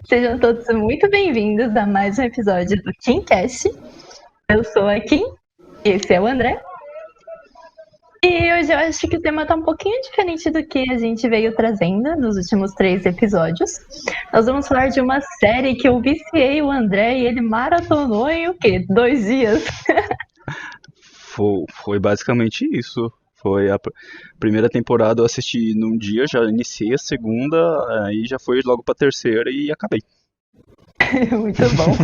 Sejam todos muito bem-vindos a mais um episódio do KimCast. Eu sou a Kim, esse é o André. E hoje eu acho que o tema tá um pouquinho diferente do que a gente veio trazendo nos últimos 3 episódios. Nós vamos falar de uma série que eu viciei o André e ele maratonou em o quê? 2 dias? Foi basicamente isso. Foi a primeira temporada eu assisti num dia, já iniciei a segunda, aí já foi logo pra terceira e acabei. Muito bom.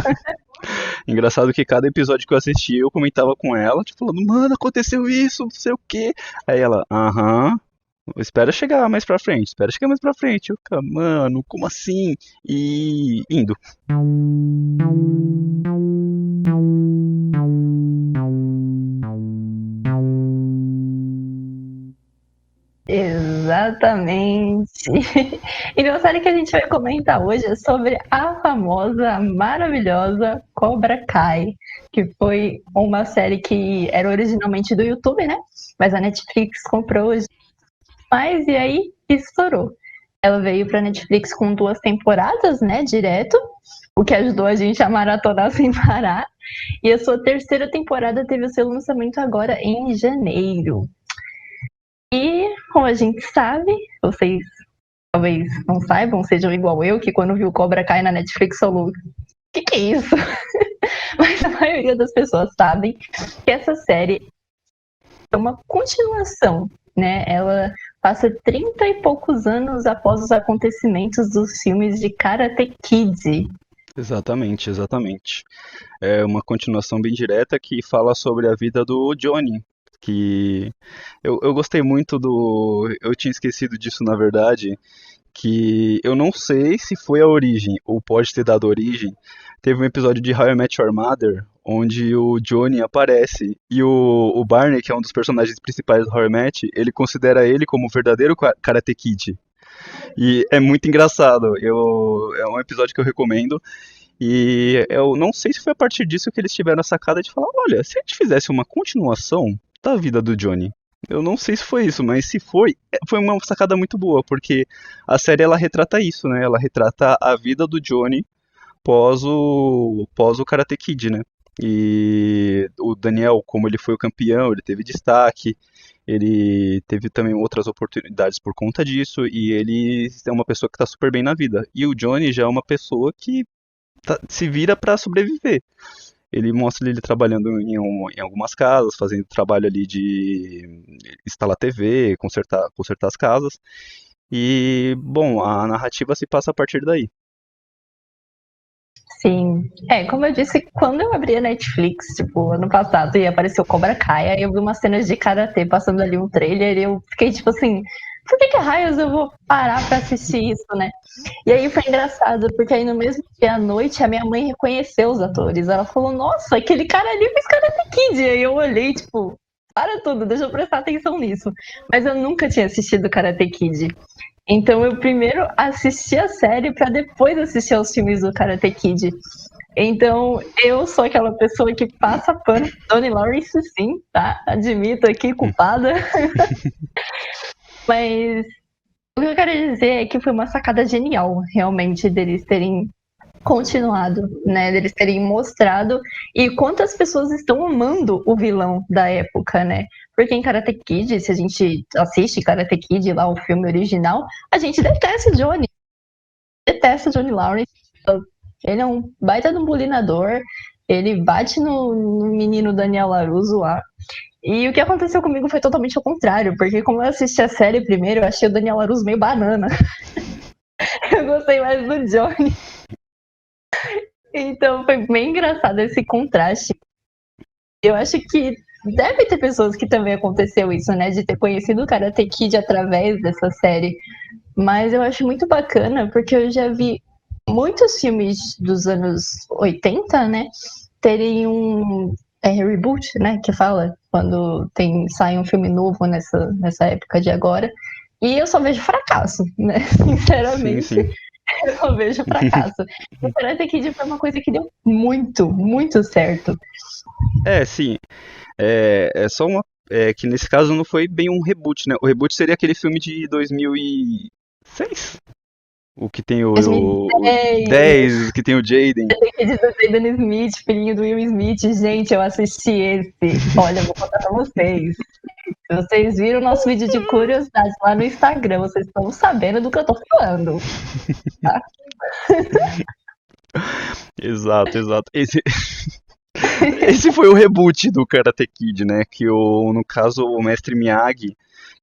Engraçado que cada episódio que eu assistia eu comentava com ela, tipo, falando, mano, aconteceu isso, não sei o quê. Aí ela, aham, espera chegar mais pra frente, espera chegar mais pra frente. Eu ficava, mano, como assim? E indo. Exatamente. E a série que a gente vai comentar hoje é sobre a famosa, maravilhosa Cobra Kai, que foi uma série que era originalmente do YouTube, né? Mas a Netflix comprou hoje mais e aí estourou. Ela veio pra Netflix com 2 temporadas, né, direto, o que ajudou a gente a maratonar sem parar. E a sua terceira temporada teve o seu lançamento agora em janeiro. E, como a gente sabe, vocês talvez não saibam, sejam igual eu, que quando viu Cobra Kai na Netflix falou: o que é isso? Mas a maioria das pessoas sabem que essa série é uma continuação, né? Ela passa 30 e poucos anos após os acontecimentos dos filmes de Karate Kid. Exatamente, exatamente. É uma continuação bem direta que fala sobre a vida do Johnny, que eu gostei muito do. Eu tinha esquecido disso na verdade, que eu não sei se foi a origem ou pode ter dado origem. Teve um episódio de How I Met Your Mother onde o Johnny aparece e o Barney, que é um dos personagens principais do How I Met, ele considera ele como o verdadeiro Karate Kid. E é muito engraçado. É um episódio que eu recomendo. E eu não sei se foi a partir disso que eles tiveram a sacada de falar: olha, se a gente fizesse uma continuação da vida do Johnny. Eu não sei se foi isso, mas se foi, foi uma sacada muito boa, porque a série ela retrata isso, né? Ela retrata a vida do Johnny pós o Karate Kid, né? E o Daniel, como ele foi o campeão, ele teve destaque, ele teve também outras oportunidades por conta disso, e ele é uma pessoa que está super bem na vida. E o Johnny já é uma pessoa que se vira para sobreviver. Ele mostra ele trabalhando em algumas casas, fazendo trabalho ali de instalar TV, consertar as casas. E, bom, a narrativa se passa a partir daí. Sim. Como eu disse, quando eu abri a Netflix, tipo, ano passado, e apareceu Cobra Kai, aí eu vi umas cenas de karatê passando ali um trailer, e eu fiquei tipo assim, por que raios eu vou parar pra assistir isso, né? E aí foi engraçado, porque aí no mesmo dia à noite a minha mãe reconheceu os atores. Ela falou, nossa, aquele cara ali fez Karate Kid. E aí eu olhei, tipo, para tudo, deixa eu prestar atenção nisso. Mas eu nunca tinha assistido Karate Kid. Então eu primeiro assisti a série para depois assistir aos filmes do Karate Kid. Então eu sou aquela pessoa que passa pano. Donnie Lawrence, sim, tá? Admito aqui, culpada. Mas o que eu quero dizer é que foi uma sacada genial, realmente, deles terem continuado, né? Deles terem mostrado e quantas pessoas estão amando o vilão da época, né? Porque em Karate Kid, se a gente assiste Karate Kid lá, o filme original, a gente detesta o Johnny Lawrence. Ele é um baita de um bulinador, ele bate no menino Daniel LaRusso lá. E o que aconteceu comigo foi totalmente ao contrário, porque como eu assisti a série primeiro, eu achei o Daniel LaRusso meio banana. Eu gostei mais do Johnny. Então foi bem engraçado esse contraste. Eu acho que deve ter pessoas que também aconteceu isso, né? De ter conhecido o Karate Kid através dessa série. Mas eu acho muito bacana, porque eu já vi muitos filmes dos anos 80, né? Terem um reboot, né? Que fala quando sai um filme novo nessa época de agora. E eu só vejo fracasso, né? Sim, Sinceramente, sim. eu só vejo fracasso. O Karate Kid foi uma coisa que deu muito, muito certo. É, sim. É só uma. É que nesse caso não foi bem um reboot, né? O reboot seria aquele filme de 2006? O que tem o 2010, 10, que tem o Jaden. que diz do Jaden Smith, filhinho do Will Smith. Gente, eu assisti esse. Olha, eu vou contar pra vocês. Se vocês viram o nosso vídeo de curiosidade lá no Instagram, vocês estão sabendo do que eu tô falando, tá? Exato, exato. Esse foi o reboot do Karate Kid, né? No caso, o mestre Miyagi,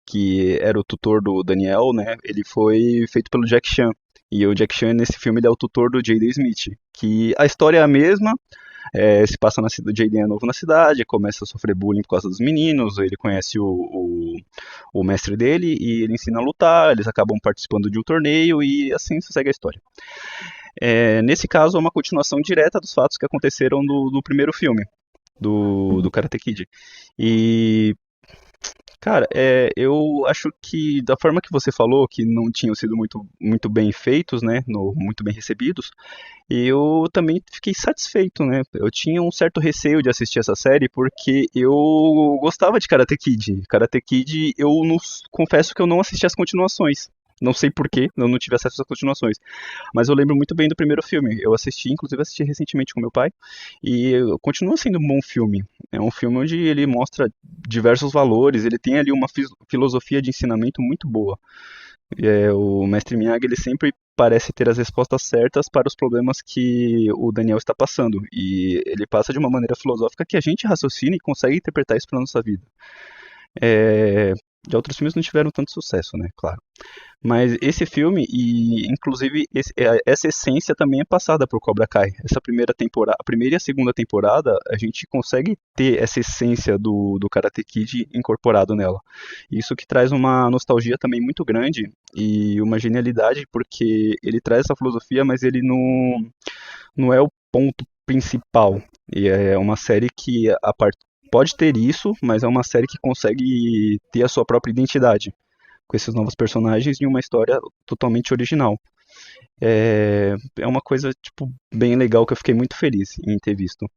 que era o tutor do Daniel, né? Ele foi feito pelo Jack Chan. E o Jack Chan, nesse filme, ele é o tutor do Jaden Smith. Que a história é a mesma, se passa na cidade, o Jaden é novo na cidade, começa a sofrer bullying por causa dos meninos, ele conhece o mestre dele e ele ensina a lutar, eles acabam participando de um torneio e assim segue a história. Nesse caso, é uma continuação direta dos fatos que aconteceram no primeiro filme, do Karate Kid. E, cara, eu acho que da forma que você falou, que não tinham sido muito bem feitos, né, muito bem recebidos, eu também fiquei satisfeito, né? Eu tinha um certo receio de assistir essa série porque eu gostava de Karate Kid. Karate Kid, confesso que eu não assisti as continuações. Não sei porquê, eu não tive acesso às continuações. Mas eu lembro muito bem do primeiro filme. Inclusive assisti recentemente com meu pai. E continua sendo um bom filme. É um filme onde ele mostra diversos valores, ele tem ali uma filosofia de ensinamento muito boa. O mestre Miyagi, ele sempre parece ter as respostas certas para os problemas que o Daniel está passando. E ele passa de uma maneira filosófica que a gente raciocina e consegue interpretar isso para a nossa vida. De outros filmes não tiveram tanto sucesso, né? Claro. Mas esse filme, e inclusive essa essência também é passada por Cobra Kai. Essa primeira temporada, a primeira e a segunda temporada, a gente consegue ter essa essência do Karate Kid incorporado nela. Isso que traz uma nostalgia também muito grande e uma genialidade, porque ele traz essa filosofia, mas ele não é o ponto principal. E é uma série que pode ter isso, mas é uma série que consegue ter a sua própria identidade com esses novos personagens e uma história totalmente original. É uma coisa, tipo, bem legal que eu fiquei muito feliz em ter visto.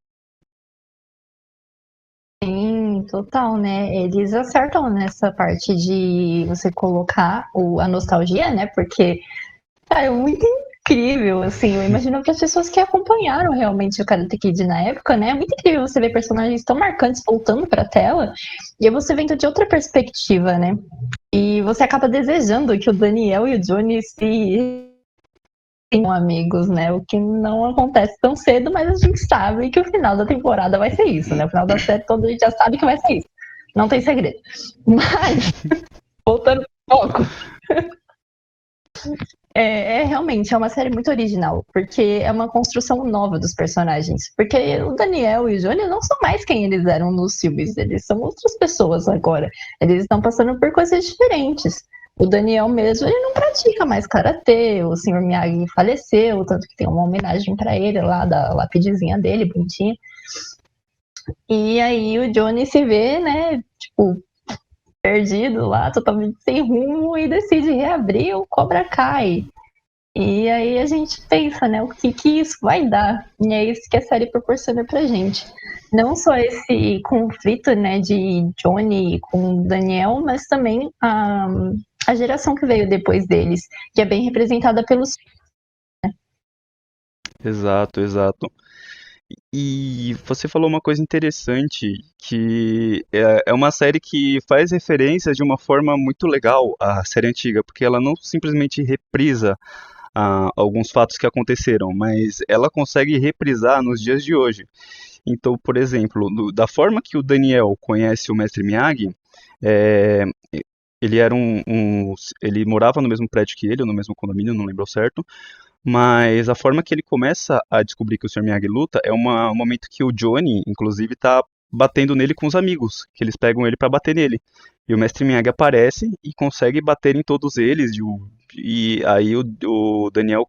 Sim, total, né? Eles acertam nessa parte de você colocar a nostalgia, né? Porque, cara, é muito incrível, assim. Eu imagino que as pessoas que acompanharam realmente o Karate Kid na época, né? É muito incrível você ver personagens tão marcantes voltando pra tela e aí você vendo de outra perspectiva, né? E você acaba desejando que o Daniel e o Johnny se tenham amigos, né? O que não acontece tão cedo, mas a gente sabe que o final da temporada vai ser isso, né? O final da série todo mundo já sabe que vai ser isso. Não tem segredo. Mas, voltando um pouco, realmente uma série muito original, porque é uma construção nova dos personagens. Porque o Daniel e o Johnny não são mais quem eles eram nos filmes, eles são outras pessoas agora. Eles estão passando por coisas diferentes. O Daniel mesmo, ele não pratica mais karatê, o Sr. Miyagi faleceu, tanto que tem uma homenagem para ele lá, da lapidezinha dele, bonitinha. E aí o Johnny se vê, né, tipo, perdido lá, totalmente sem rumo, e decide reabrir o Cobra Kai. E aí a gente pensa, né, o que isso vai dar? E é isso que a série proporciona pra gente. Não só esse conflito, né, de Johnny com Daniel, mas também a geração que veio depois deles, que é bem representada pelos... Exato, exato. E você falou uma coisa interessante, que é uma série que faz referências de uma forma muito legal à série antiga, porque ela não simplesmente reprisa alguns fatos que aconteceram, mas ela consegue reprisar nos dias de hoje. Então, por exemplo, da forma que o Daniel conhece o Mestre Miyagi, é, ele era ele morava no mesmo prédio que ele, ou no mesmo condomínio, não lembro ao certo, mas a forma que ele começa a descobrir que o Sr. Miyagi luta é um momento que o Johnny, inclusive, tá batendo nele com os amigos, que eles pegam ele pra bater nele. E o Mestre Miyagi aparece e consegue bater em todos eles, e aí o Daniel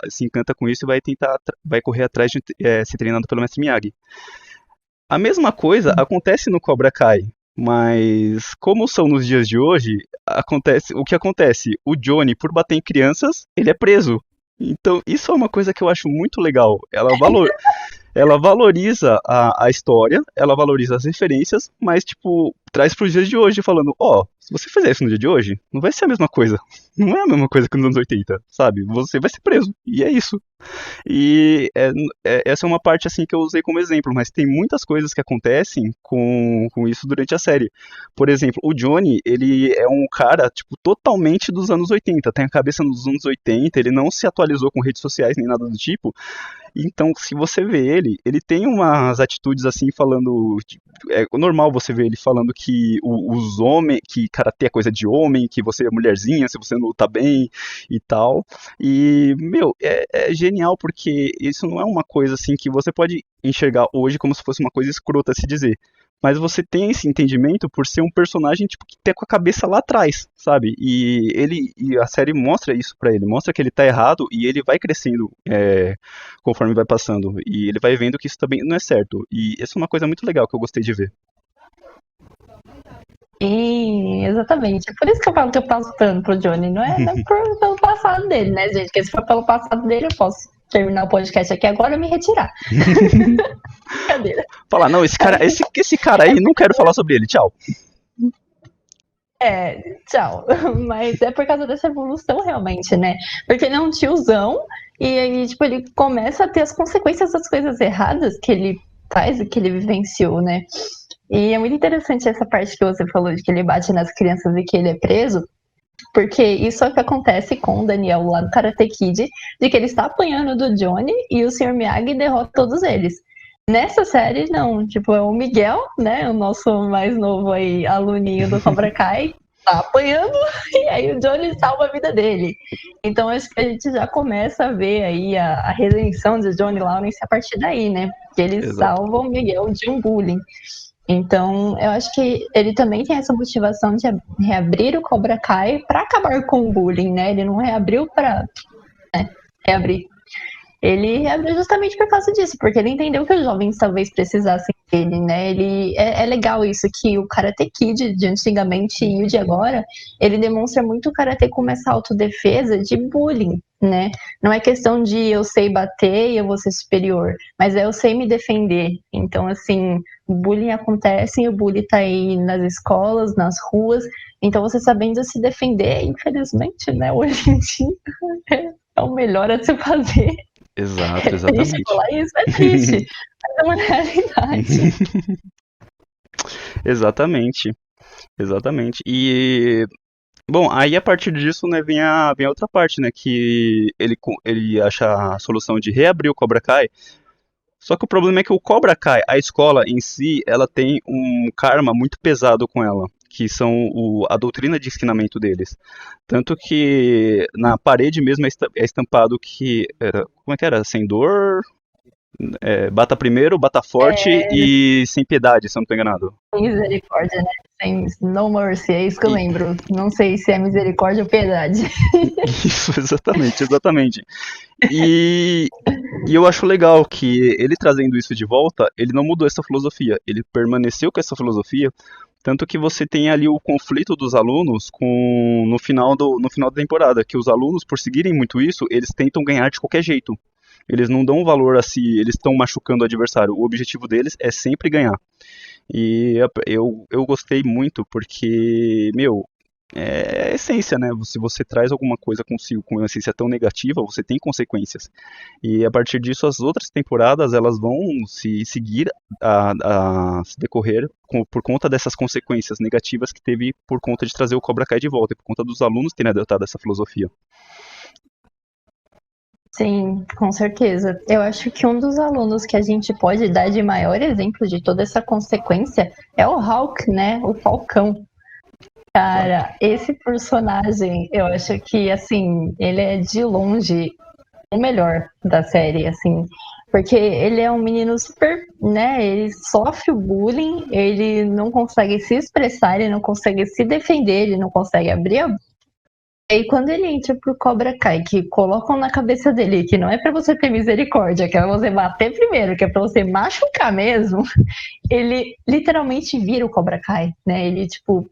se encanta com isso e vai correr atrás de ser treinado pelo Mestre Miyagi. A mesma coisa acontece no Cobra Kai, mas como são nos dias de hoje, o que acontece? O Johnny, por bater em crianças, ele é preso. Então, isso é uma coisa que eu acho muito legal. Ela valoriza a história, ela valoriza as referências, mas, tipo, traz para os dias de hoje, falando, se você fizer isso no dia de hoje, não vai ser a mesma coisa. Não é a mesma coisa que nos anos 80, sabe? Você vai ser preso. E é isso. E essa é uma parte assim que eu usei como exemplo, mas tem muitas coisas que acontecem com isso durante a série. Por exemplo, o Johnny, ele é um cara, tipo, totalmente dos anos 80, tem a cabeça nos anos 80, ele não se atualizou com redes sociais nem nada do tipo. Então, se você vê ele, ele tem umas atitudes assim, falando. É normal você ver ele falando que os homens. Que karatê é coisa de homem, que você é mulherzinha, se você não luta bem e tal. E, meu, é genial porque isso não é uma coisa assim que você pode enxergar hoje como se fosse uma coisa escrota a se dizer. Mas você tem esse entendimento por ser um personagem tipo que tá com a cabeça lá atrás, sabe? E a série mostra isso pra ele, mostra que ele tá errado e ele vai crescendo conforme vai passando e ele vai vendo que isso também não é certo. E essa é uma coisa muito legal que eu gostei de ver. Sim, exatamente. É por isso que eu falo que eu passo tanto pro Johnny. Não é, não é pelo passado dele, né, gente? Porque se for pelo passado dele, eu posso terminar o podcast aqui agora e me retirar. Brincadeira. Falar, não, esse cara aí, não quero falar sobre ele, tchau. Tchau. Mas é por causa dessa evolução realmente, né? Porque ele é um tiozão e aí, tipo, ele começa a ter as consequências das coisas erradas que ele faz e que ele vivenciou, né? E é muito interessante essa parte que você falou de que ele bate nas crianças e que ele é preso, porque isso é o que acontece com o Daniel lá no Karate Kid, de que ele está apanhando do Johnny e o Sr. Miyagi derrota todos eles. Nessa série, não. Tipo, é o Miguel, né? O nosso mais novo aí, aluninho do Cobra Kai, tá apanhando e aí o Johnny salva a vida dele. Então acho que a gente já começa a ver aí a redenção de Johnny Lawrence a partir daí, né? Que ele Exato. salva o Miguel de um bullying. Então, eu acho que ele também tem essa motivação de reabrir o Cobra Kai para acabar com o bullying, né? Ele não reabriu para reabrir. Ele reabriu justamente por causa disso, porque ele entendeu que os jovens talvez precisassem dele, né? Ele é legal isso que o Karate Kid de antigamente e o de agora, ele demonstra muito o karatê como essa autodefesa de bullying, né? Não é questão de eu sei bater e eu vou ser superior, mas é eu sei me defender. Então, assim, o bullying acontece e o bullying tá aí nas escolas, nas ruas. Então, você sabendo se defender, infelizmente, né? Hoje em dia é o melhor a se fazer. Exato, É triste exatamente. falar isso, é triste, mas é uma realidade. Exatamente, exatamente. E bom, aí a partir disso, né, vem a outra parte, né, que ele acha a solução de reabrir o Cobra Kai. Só que o problema é que o Cobra Kai, a escola em si, ela tem um karma muito pesado com ela, que são a doutrina de ensinamento deles. Tanto que na parede mesmo é estampado que era, como é que era? Sem dor, bata primeiro, bata forte É, e sem piedade, se eu não estou enganado. misericórdia, né? Sem no mercy, é isso que eu E, lembro. Não sei se é misericórdia ou piedade. isso, exatamente, exatamente. E, e eu acho legal que ele trazendo isso de volta, ele não mudou essa filosofia, ele permaneceu com essa filosofia, tanto que você tem ali o conflito dos alunos no final da temporada, que os alunos, por seguirem muito isso, eles tentam ganhar de qualquer jeito. Eles não dão valor a se eles estão machucando o adversário. O objetivo deles é sempre ganhar. E eu gostei muito porque, meu, é a essência, né? Se você traz alguma coisa consigo com uma essência tão negativa, você tem consequências. E a partir disso, as outras temporadas elas vão se seguir a se decorrer por conta dessas consequências negativas que teve por conta de trazer o Cobra Kai de volta e por conta dos alunos terem adotado essa filosofia. Sim, com certeza. Eu acho que um dos alunos que a gente pode dar de maior exemplo de toda essa consequência é o Hulk, né? O Falcão. Exato. Cara, esse personagem, eu acho que, assim, ele é de longe o melhor da série, assim, porque ele é um menino super, né, ele sofre o bullying, ele não consegue se expressar, ele não consegue se defender, ele não consegue abrir a boca. E quando ele entra pro Cobra Kai, que colocam na cabeça dele que não é pra você ter misericórdia, que é pra você bater primeiro, que é pra você machucar mesmo, ele literalmente vira o Cobra Kai, né? Ele, tipo,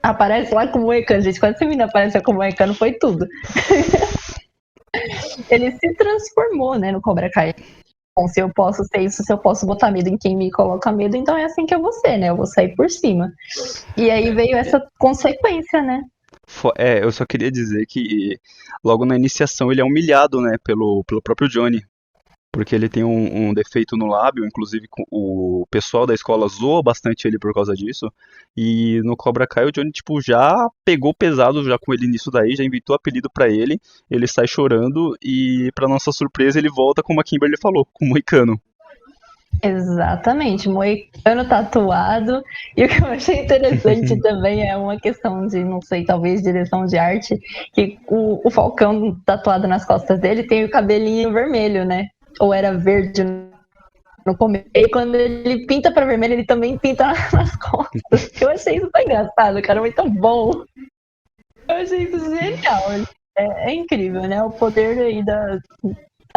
aparece lá com o Moicano, gente. Quando esse menino apareceu com o Moicano, foi tudo. Ele se transformou, né, no Cobra Kai. bom, se eu posso ser isso, se eu posso botar medo em quem me coloca medo, então é assim que eu vou ser, né? Eu vou sair por cima. E aí veio essa consequência, né? Eu só queria dizer que logo na iniciação ele é humilhado, né, pelo próprio Johnny. Porque ele tem um defeito no lábio, inclusive o pessoal da escola zoa bastante ele por causa disso. E no Cobra Kai o Johnny, tipo, já pegou pesado já com ele nisso daí, já inventou apelido pra ele, ele sai chorando e, pra nossa surpresa, ele volta como a Kimberly falou, com o Moicano. Exatamente, moicano tatuado. E o que eu achei interessante também é uma questão de, não sei, talvez direção de arte, que o Falcão tatuado nas costas dele tem o cabelinho vermelho, né? Ou era verde no começo. E quando ele pinta pra vermelho, ele também pinta nas costas. Eu achei isso tão engraçado, cara, muito bom. Eu achei isso genial. É incrível, né? O poder aí da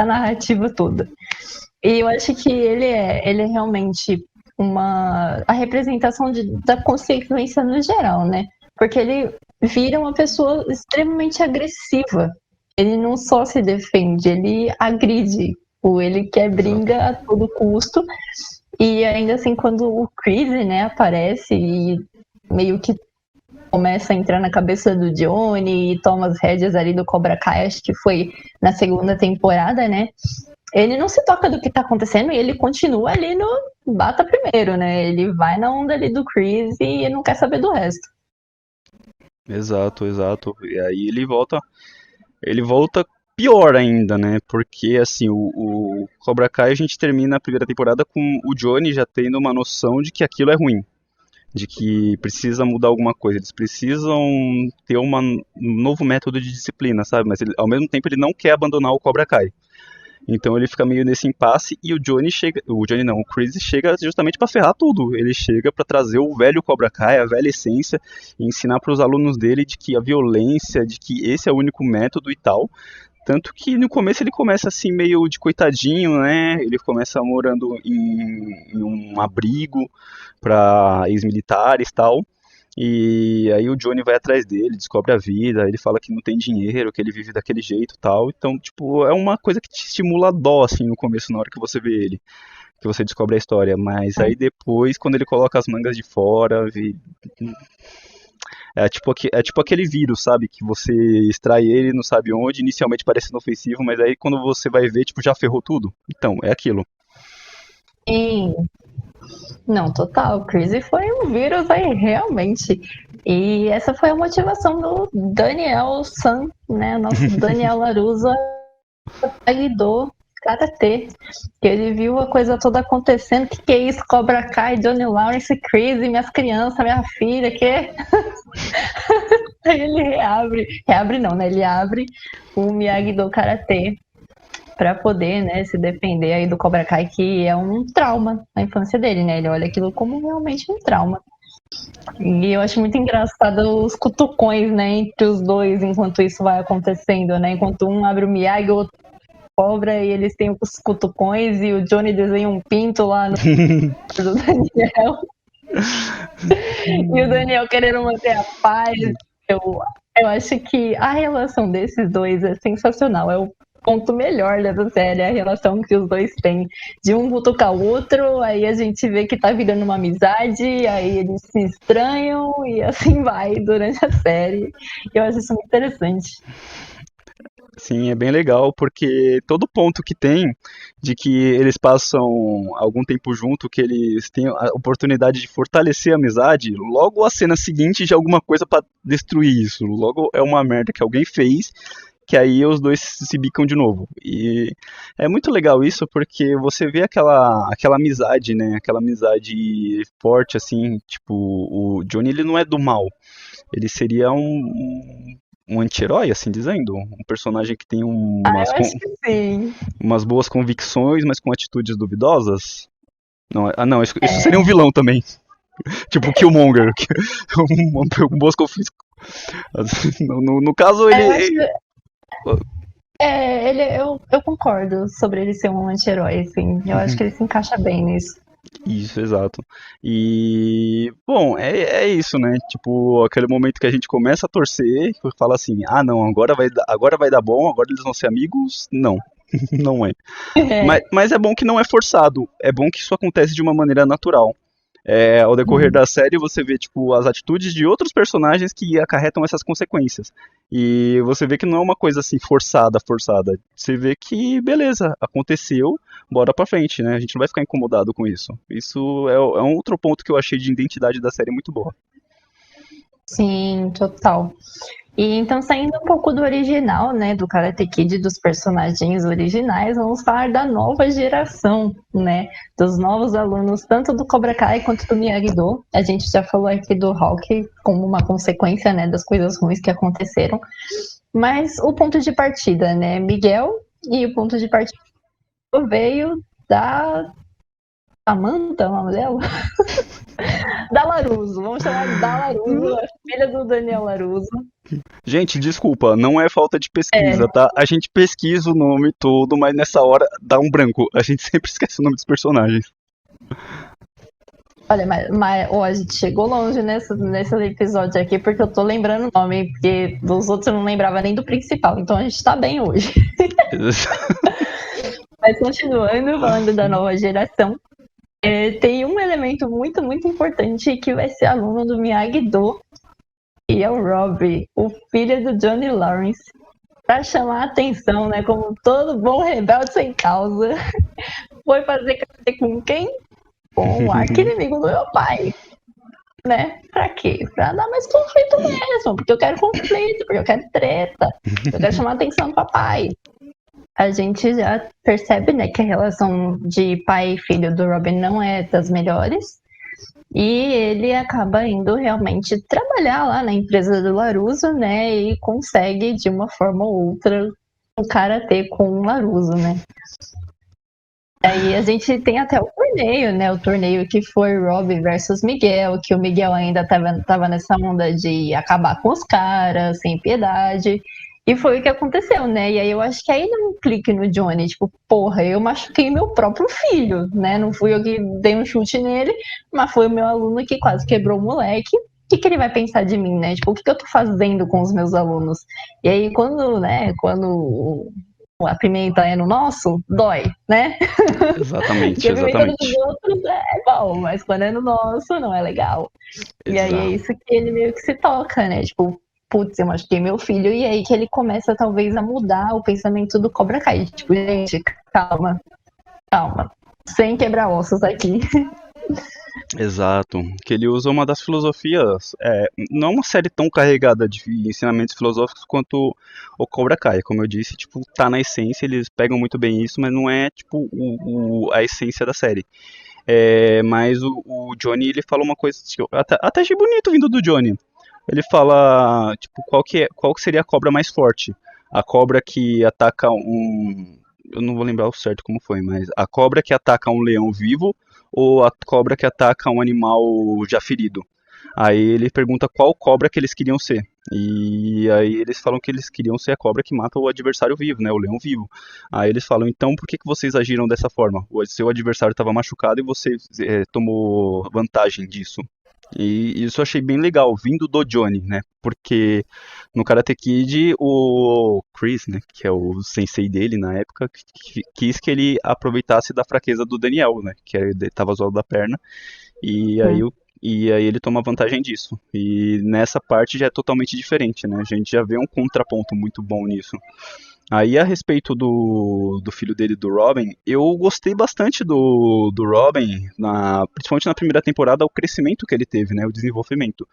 narrativa toda. E eu acho que ele é realmente a representação da consequência no geral, né? Porque ele vira uma pessoa extremamente agressiva. Ele não só se defende, ele agride. Ele quer Exato. briga a todo custo. E ainda assim, quando o Chris, né, aparece e meio que começa a entrar na cabeça do Johnny e toma as rédeas ali do Cobra Kai, acho que foi na segunda temporada, né? Ele não se toca do que tá acontecendo e ele continua ali no bata primeiro, né? Ele vai na onda ali do Chris e não quer saber do resto. Exato, exato. E aí ele volta pior ainda, né? Porque assim, o Cobra Kai a gente termina a primeira temporada com o Johnny já tendo uma noção de que aquilo é ruim, de que precisa mudar alguma coisa, eles precisam ter um novo método de disciplina, sabe? Mas ao mesmo tempo ele não quer abandonar o Cobra Kai. Então ele fica meio nesse impasse e o Johnny não, o Chris chega justamente para ferrar tudo. Ele chega para trazer o velho Cobra Kai, a velha essência e ensinar para os alunos dele de que a violência, de que esse é o único método e tal. Tanto que no começo ele começa assim meio de coitadinho, né? Ele começa morando em um abrigo para ex-militares e tal. E aí o Johnny vai atrás dele, descobre a vida, ele fala que não tem dinheiro, que ele vive daquele jeito e tal. Então, tipo, é uma coisa que te estimula a dó, assim, no começo, na hora que você vê ele, que você descobre a história. Mas aí depois, quando ele coloca as mangas de fora, é tipo aquele vírus, sabe? Que você extrai ele, não sabe onde, inicialmente parece inofensivo, mas aí quando você vai ver, tipo, já ferrou tudo. Então, é aquilo. Sim, não, total. O Chris foi um vírus aí, realmente. E essa foi a motivação do Daniel San, né? Nosso Daniel Larusa Aikido, Karatê. Que ele viu a coisa toda acontecendo. Que é isso? Cobra Kai, Johnny Lawrence, Chris, minhas crianças, minha filha, que? Aí ele reabre não, né? Ele abre o Miyagi-Do Karatê para poder, né, se defender aí do Cobra Kai, que é um trauma na infância dele, né? Ele olha aquilo como realmente um trauma. E eu acho muito engraçado os cutucões, né, entre os dois, enquanto isso vai acontecendo, né? Enquanto um abre o Miyagi, o outro cobra, e eles têm os cutucões, e o Johnny desenha um pinto lá no do Daniel, e o Daniel querendo manter a paz. Eu, eu acho que a relação desses dois é sensacional. É o ponto melhor dessa série, a relação que os dois têm. De um cutucar o outro, aí a gente vê que tá virando uma amizade, aí eles se estranham e assim vai durante a série. Eu acho isso muito interessante. Sim, é bem legal, porque todo ponto que tem de que eles passam algum tempo junto, que eles têm a oportunidade de fortalecer a amizade, logo a cena seguinte já é alguma coisa pra destruir isso. Logo é uma merda que alguém fez, que aí os dois se bicam de novo. E é muito legal isso, porque você vê aquela amizade, né? Aquela amizade forte, assim, tipo, o Johnny ele não é do mal. Ele seria um anti-herói, assim dizendo. Um personagem que tem Ah, eu acho que sim. umas boas convicções, mas com atitudes duvidosas. Não, não, isso seria um É, vilão também. Tipo o Killmonger. Com boas convicções. No caso, eu acho ele. eu concordo sobre ele ser um anti-herói, assim. Eu acho que ele se encaixa bem nisso. Isso, exato. E, bom, é isso, né? Tipo, aquele momento que a gente começa a torcer, que fala assim, ah, não, agora vai dar bom, agora eles vão ser amigos. Não, não é. Mas é bom que não é forçado, é bom que isso acontece de uma maneira natural. Ao decorrer Hum. da série, você vê tipo as atitudes de outros personagens que acarretam essas consequências. E você vê que não é uma coisa assim forçada, forçada. Você vê que beleza, aconteceu, bora pra frente, né? A gente não vai ficar incomodado com isso. Isso é um outro ponto que eu achei de identidade da série muito boa. Sim, total. E então, saindo um pouco do original, né, do Karate Kid, dos personagens originais, vamos falar da nova geração, né, dos novos alunos, tanto do Cobra Kai quanto do Miyagi-Do. A gente já falou aqui do Rock como uma consequência, né, das coisas ruins que aconteceram. Mas o ponto de partida, né, Miguel, e o ponto de partida veio da Samantha, o nome dela? Da Laruso, vamos chamar de da Laruso, a filha do Daniel Laruso. Gente, desculpa, não é falta de É, pesquisa, tá? A gente pesquisa o nome todo, mas nessa hora dá um branco. A gente sempre esquece o nome dos personagens. olha, ó, a gente chegou longe nesse episódio aqui, porque eu tô lembrando o nome, porque dos outros eu não lembrava nem do principal, então a gente tá bem hoje. Mas continuando, falando da nova geração, tem um elemento muito, muito importante que vai ser aluno do Miyagi-Do, e é o Rob, o filho do Johnny Lawrence, pra chamar a atenção, né, como todo bom rebelde sem causa, foi fazer karate com quem? Com o arqui-inimigo do meu pai. Né? Pra quê? Pra dar mais conflito mesmo, porque eu quero conflito, porque eu quero treta, eu quero chamar a atenção do papai. A gente já percebe, né, que a relação de pai e filho do Robin não é das melhores. E ele acaba indo realmente trabalhar lá na empresa do Laruso, né? E consegue, de uma forma ou outra, o karatê com o Laruso, né? Aí a gente tem até o torneio, né? O torneio que foi Rob versus Miguel, que o Miguel ainda tava nessa onda de acabar com os caras, sem piedade. E foi o que aconteceu, né? E aí eu acho que aí deu um clique no Johnny, tipo, porra, eu machuquei meu próprio filho, né? Não fui eu que dei um chute nele, mas foi o meu aluno que quase quebrou o moleque. O que ele vai pensar de mim, né? Tipo, o que eu tô fazendo com os meus alunos? E aí, quando a pimenta é no nosso, dói, né? Porque Exatamente, a pimenta dos exatamente. outros é bom, mas quando é no nosso, não é legal. E aí é Exato. isso que ele meio que se toca, né? Tipo, putz, eu machuquei meu filho. E aí que ele começa, talvez, a mudar o pensamento do Cobra Kai. Tipo, gente, calma, calma. Sem quebrar ossos aqui. Exato. Que ele usa uma das filosofias. Não é uma série tão carregada de ensinamentos filosóficos quanto o Cobra Kai. Como eu disse, tipo, tá na essência, eles pegam muito bem isso, mas não é, tipo, a essência da série. Mas o Johnny, ele fala uma coisa que eu até achei bonito vindo do Johnny. Ele fala, tipo, qual que seria a cobra mais forte? A cobra que ataca um. Eu não vou lembrar o certo como foi, mas a cobra que ataca um leão vivo ou a cobra que ataca um animal já ferido? Aí ele pergunta qual cobra que eles queriam ser. E aí eles falam que eles queriam ser a cobra que mata o adversário vivo, né? O leão vivo. Aí eles falam, então por que que vocês agiram dessa forma? O seu adversário estava machucado e você tomou vantagem disso. E isso eu achei bem legal, vindo do Johnny, né? Porque no Karate Kid, o Chris, né, que é o sensei dele na época, quis que ele aproveitasse da fraqueza do Daniel, né? Que ele tava zoado da perna. E aí, e aí ele toma vantagem disso. E nessa parte já é totalmente diferente, né? A gente já vê um contraponto muito bom nisso. Aí, a respeito do filho dele, do Robin, eu gostei bastante do Robin, principalmente na primeira temporada, o crescimento que ele teve, né, o desenvolvimento.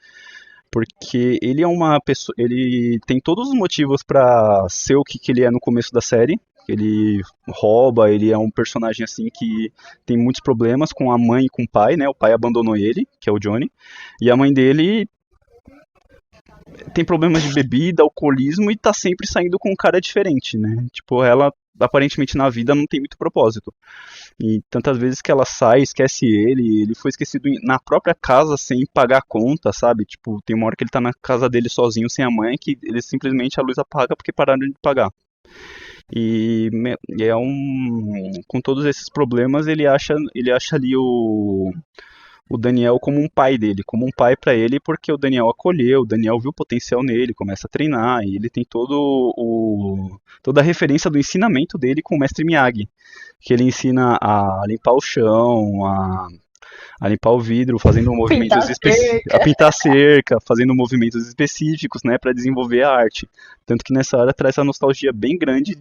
Porque ele é uma pessoa, ele tem todos os motivos pra ser o que ele é no começo da série. Ele rouba, ele é um personagem assim que tem muitos problemas com a mãe e com o pai, né? O pai abandonou ele, que é o Johnny, e a mãe dele tem problemas de bebida, alcoolismo e tá sempre saindo com um cara diferente, né? Tipo, ela aparentemente na vida não tem muito propósito. E tantas vezes que ela sai, esquece ele foi esquecido na própria casa sem pagar a conta, sabe? Tipo, tem uma hora que ele tá na casa dele sozinho, sem a mãe, que ele simplesmente a luz apaga porque pararam de pagar. E é um. Com todos esses problemas, ele acha ali o Daniel como um pai dele, como um pai para ele, porque o Daniel acolheu, o Daniel viu o potencial nele, começa a treinar, e ele tem toda a referência do ensinamento dele com o mestre Miyagi, que ele ensina a limpar o chão, a limpar o vidro, fazendo Pintar movimentos a cerca. pintar cerca, fazendo movimentos específicos, né, para desenvolver a arte. Tanto que nessa hora traz essa nostalgia bem grande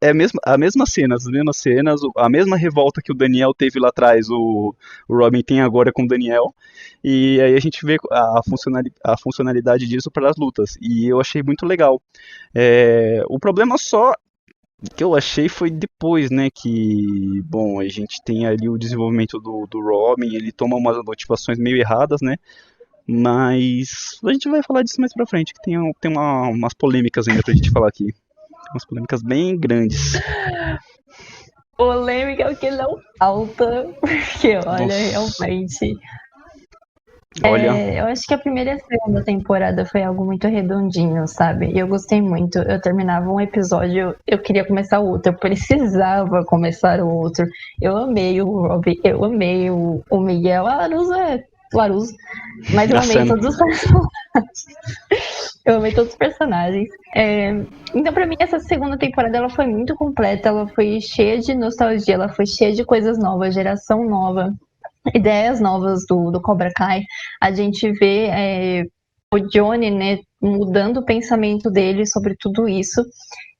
é a mesma cena, as mesmas cenas, a mesma revolta que o Daniel teve lá atrás, o Robin tem agora com o Daniel. E aí a gente vê a funcionalidade disso para as lutas. E eu achei muito legal. O problema só que eu achei foi depois, né, que, bom, a gente tem ali o desenvolvimento do Robin, ele toma umas motivações meio erradas, né, mas a gente vai falar disso mais pra frente, que umas polêmicas ainda pra gente falar aqui, umas polêmicas bem grandes. Polêmica é o que não falta, porque olha, Nossa, realmente. olha, Eu acho que a primeira e a segunda temporada foi algo muito redondinho, sabe? E eu gostei muito. Eu terminava um episódio, eu queria começar o outro, eu precisava começar o outro. Eu amei o Robbie, eu amei o Miguel. A Laruso é Laruso, mas eu a amei cena. todos os personagens. Eu amei todos os personagens. Então, pra mim, essa segunda temporada ela foi muito completa, ela foi cheia de nostalgia, ela foi cheia de coisas novas, geração nova, ideias novas do Cobra Kai. A gente vê o Johnny, né, mudando o pensamento dele sobre tudo isso.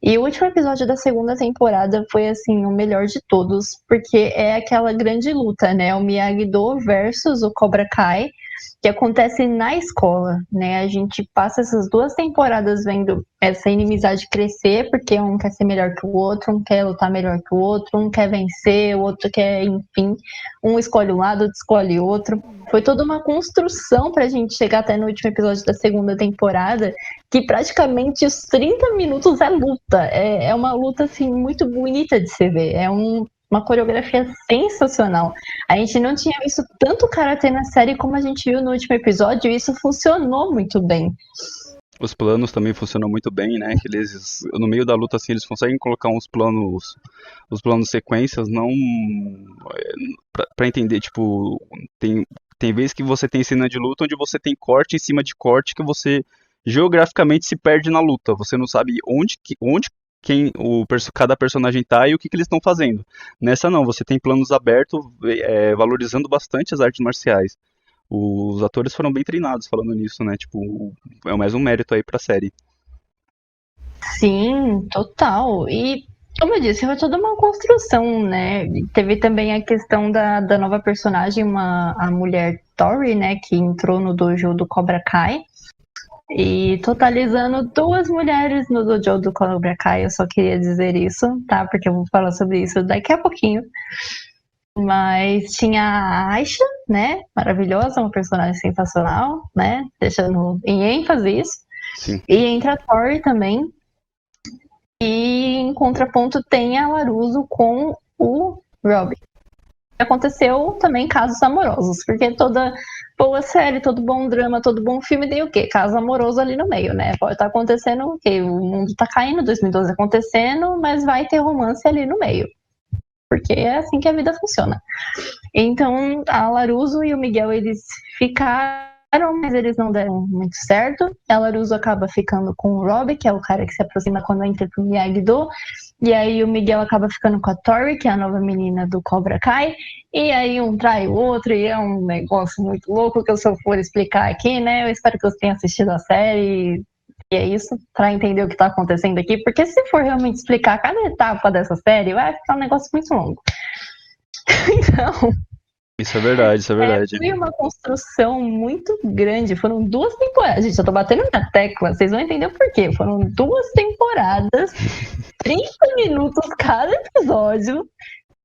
E o último episódio da segunda temporada foi, assim, o melhor de todos, porque é aquela grande luta, né? O Miyagi-Do versus o Cobra Kai, que acontece na escola, né? A gente passa essas 2 temporadas vendo essa inimizade crescer, porque um quer ser melhor que o outro, um quer lutar melhor que o outro, um quer vencer, o outro quer, enfim, um escolhe um lado, outro escolhe outro. Foi toda uma construção pra gente chegar até no último episódio da segunda temporada, que praticamente os 30 minutos é luta. É uma luta, assim, muito bonita de se ver. Uma coreografia sensacional. A gente não tinha visto tanto karatê na série como a gente viu no último episódio, e isso funcionou muito bem. Os planos também funcionam muito bem, né? Que eles, no meio da luta, assim, eles conseguem colocar os planos sequências, não pra entender, tipo, tem vezes que você tem cena de luta onde você tem corte em cima de corte que você geograficamente se perde na luta. Você não sabe onde cada personagem tá e o que eles estão fazendo. Nessa não, você tem planos abertos, valorizando bastante as artes marciais. Os atores foram bem treinados falando nisso, né? Tipo, é mais um mérito aí pra série. Sim, total. E, como eu disse, foi toda uma construção, né? Teve também a questão da nova personagem, a mulher Tori, né? Que entrou no dojo do Cobra Kai. E totalizando 2 mulheres no dojo do Cobra Kai, eu só queria dizer isso, tá? Porque eu vou falar sobre isso daqui a pouquinho. Mas tinha a Aisha, né? Maravilhosa, uma personagem sensacional, né? Deixando em ênfase isso. Sim. E entra a Tori também. E em contraponto tem a Laruso com o Robin. Aconteceu também casos amorosos, porque toda boa série, todo bom drama, todo bom filme tem o quê? Caso amoroso ali no meio, né? Pode estar acontecendo o quê? O mundo tá caindo, 2012 acontecendo, mas vai ter romance ali no meio. Porque é assim que a vida funciona. Então, a Laruso e o Miguel, eles ficaram, mas eles não deram muito certo. A Laruso acaba ficando com o Robbie, que é o cara que se aproxima quando entra pro Miyagi-Do. E aí o Miguel acaba ficando com a Tori, que é a nova menina do Cobra Kai. E aí um trai o outro, e é um negócio muito louco que eu só for explicar aqui, né? Eu espero que você tenha assistido a série. E é isso, para entender o que tá acontecendo aqui. Porque se for realmente explicar cada etapa dessa série, vai ficar um negócio muito longo. Então, Isso é verdade, isso é verdade. foi uma construção muito grande. Foram 2 temporadas. Gente, eu tô batendo na tecla, vocês vão entender o porquê. Foram 2 temporadas, 30 minutos cada episódio,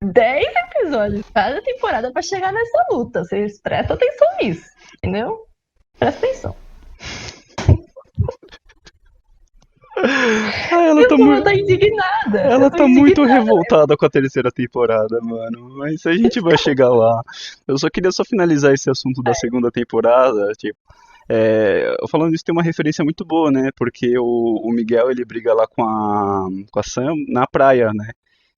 10 episódios cada temporada pra chegar nessa luta. Vocês prestam atenção nisso, entendeu? Presta atenção. Ah, Eu tô indignada. Eu ela tô tá muito indignada. revoltada com a terceira temporada, mano. Mas a gente vai chegar lá. Eu só queria finalizar esse assunto da segunda temporada, tipo, falando isso, tem uma referência muito boa, né? Porque o Miguel ele briga lá com a Sam na praia, né?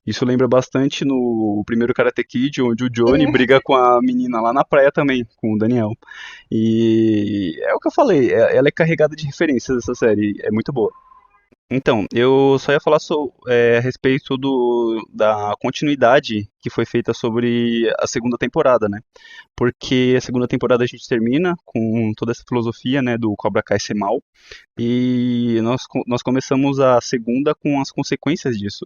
Isso lembra bastante no primeiro Karate Kid, onde o Johnny briga com a menina lá na praia também, com o Daniel. E é o que eu falei, ela é carregada de referências essa série, é muito boa. Então, eu só ia falar a respeito da continuidade que foi feita sobre a segunda temporada, né? Porque a segunda temporada a gente termina com toda essa filosofia, né, do Cobra Kai ser mal, e nós começamos a segunda com as consequências disso.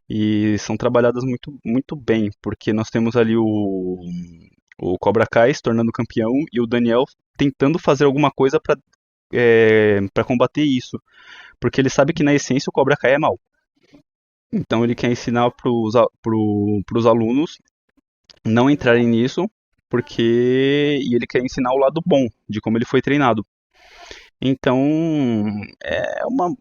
E são trabalhadas muito, muito bem, porque nós temos ali o Cobra Kai se tornando campeão e o Daniel tentando fazer alguma coisa para combater isso. Porque ele sabe que na essência o Cobra Kai é mal. Então ele quer ensinar pros alunos não entrarem nisso, porque e ele quer ensinar o lado bom de como ele foi treinado. Então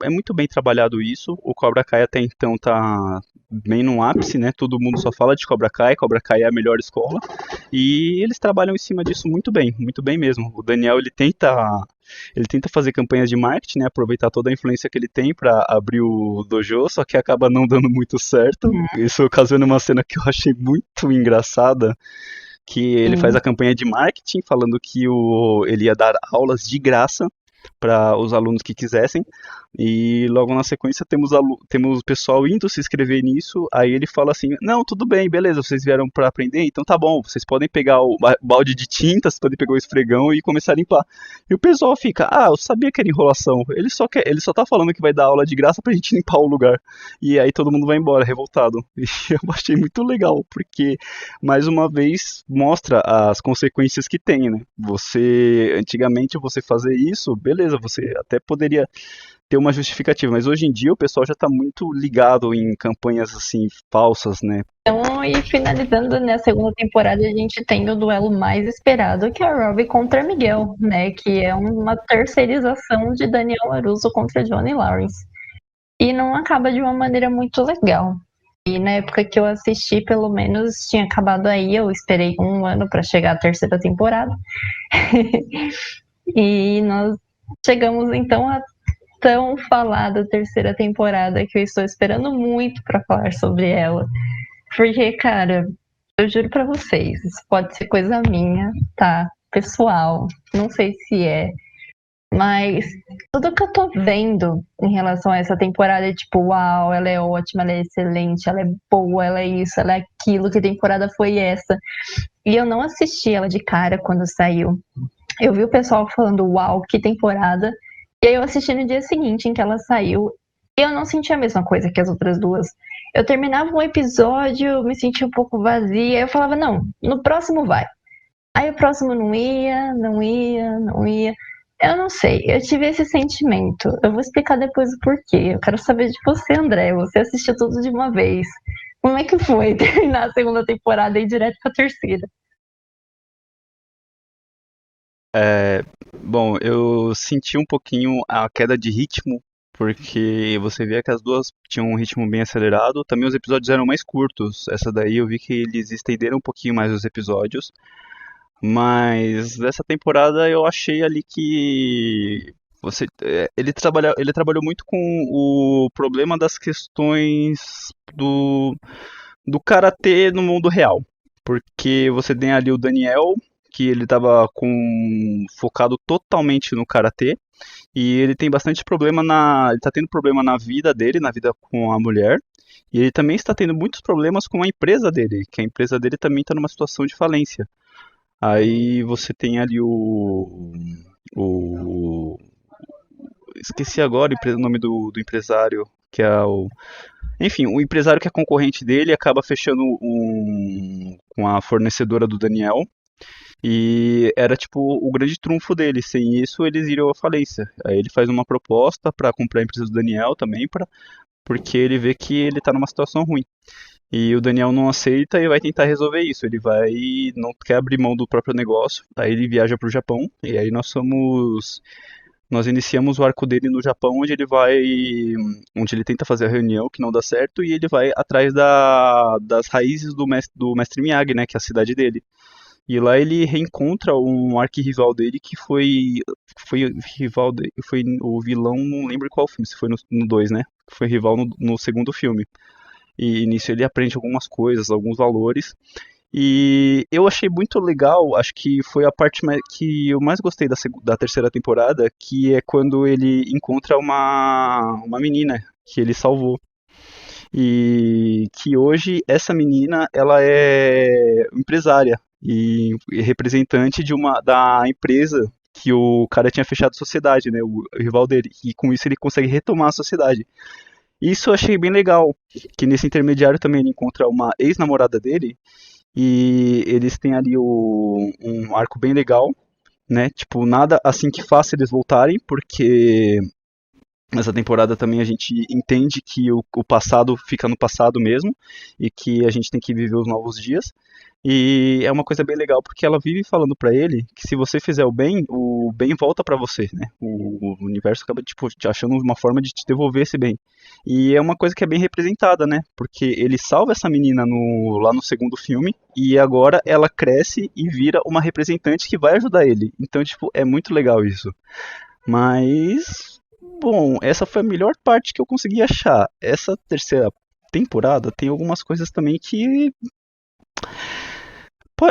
é muito bem trabalhado isso. O Cobra Kai até então tá bem no ápice, né? Todo mundo só fala de Cobra Kai é a melhor escola. E eles trabalham em cima disso muito bem mesmo. O Daniel ele tenta fazer campanhas de marketing, né? Aproveitar toda a influência que ele tem para abrir o dojo, só que acaba não dando muito certo. Isso ocasiona uma cena que eu achei muito engraçada, que ele faz a Sim. campanha de marketing falando que ele ia dar aulas de graça para os alunos que quisessem. E logo na sequência temos o pessoal indo se inscrever nisso. Aí ele fala assim: Não, tudo bem, beleza, vocês vieram para aprender, então tá bom, vocês podem pegar o balde de tinta, vocês podem pegar o esfregão e começar a limpar. E o pessoal fica: Ah, eu sabia que era enrolação. Ele só tá falando que vai dar aula de graça pra gente limpar o lugar. E aí todo mundo vai embora, revoltado. E eu achei muito legal, porque mais uma vez mostra as consequências que tem, né? Antigamente você fazer isso, beleza, você até poderia ter uma justificativa, mas hoje em dia o pessoal já está muito ligado em campanhas assim falsas, né? Então, e finalizando na segunda temporada, a gente tem o duelo mais esperado, que é o Robbie contra Miguel, né? Que é uma terceirização de Daniel LaRusso contra Johnny Lawrence. E não acaba de uma maneira muito legal. E na época que eu assisti, pelo menos tinha acabado aí, eu esperei um ano para chegar à terceira temporada. E nós chegamos então à tão falada terceira temporada que eu estou esperando muito para falar sobre ela. Porque, cara, eu juro pra vocês, isso pode ser coisa minha, tá? Pessoal, não sei se é, mas tudo que eu tô vendo em relação a essa temporada é tipo, uau, ela é ótima, ela é excelente, ela é boa, ela é isso, ela é aquilo, que temporada foi essa? E eu não assisti ela de cara quando saiu. Eu vi o pessoal falando, uau, que temporada. E aí eu assisti no dia seguinte em que ela saiu. E eu não senti a mesma coisa que as outras duas. Eu terminava um episódio, me sentia um pouco vazia. Aí eu falava, não, no próximo vai. Aí o próximo não ia, não ia, não ia. Eu não sei, eu tive esse sentimento. Eu vou explicar depois o porquê. Eu quero saber de você, André. Você assistiu tudo de uma vez. Como é que foi terminar a segunda temporada e ir direto pra terceira? É, bom, eu senti um pouquinho a queda de ritmo, porque você via que as duas tinham um ritmo bem acelerado. Também os episódios eram mais curtos. Essa daí eu vi que eles estenderam um pouquinho mais os episódios. Mas dessa temporada eu achei ali que ele trabalhou muito com o problema das questões do karatê no mundo real. Porque você tem ali o Daniel, que ele estava focado totalmente no karatê, e ele tem bastante problema ele tá tendo problema na vida dele, na vida com a mulher, e ele também está tendo muitos problemas com a empresa dele, que a empresa dele também está numa situação de falência. Aí você tem ali o esqueci agora o nome do empresário, que é enfim, o empresário que é concorrente dele acaba fechando com a fornecedora do Daniel. E era tipo o grande trunfo dele. Sem isso, eles iriam à falência. Aí ele faz uma proposta para comprar a empresa do Daniel também, porque ele vê que ele tá numa situação ruim. E o Daniel não aceita e vai tentar resolver isso. Ele vai não quer abrir mão do próprio negócio. Aí ele viaja para o Japão e aí nós iniciamos o arco dele no Japão, onde ele tenta fazer a reunião que não dá certo e ele vai atrás das raízes do mestre Miyagi, né, que é a cidade dele. E lá ele reencontra um arquirrival dele que foi rival dele, foi o vilão, não lembro qual filme, se foi no 2, né? Foi rival no segundo filme. E nisso ele aprende algumas coisas, alguns valores. E eu achei muito legal, acho que foi a parte que eu mais gostei da terceira temporada, que é quando ele encontra uma menina que ele salvou. E que hoje essa menina ela é empresária e representante da empresa que o cara tinha fechado a sociedade, né, o rival dele. E com isso ele consegue retomar a sociedade. Isso eu achei bem legal, que nesse intermediário também ele encontra uma ex-namorada dele e eles têm ali um arco bem legal, né? Tipo, nada assim que faça eles voltarem, porque nessa temporada também a gente entende que o passado fica no passado mesmo e que a gente tem que viver os novos dias. E é uma coisa bem legal porque ela vive falando pra ele que se você fizer o bem volta pra você, né? O universo acaba tipo te achando uma forma de te devolver esse bem. E é uma coisa que é bem representada, né? Porque ele salva essa menina lá no segundo filme e agora ela cresce e vira uma representante que vai ajudar ele. Então, tipo, é muito legal isso. Mas, bom, essa foi a melhor parte que eu consegui achar. Essa terceira temporada tem algumas coisas também que.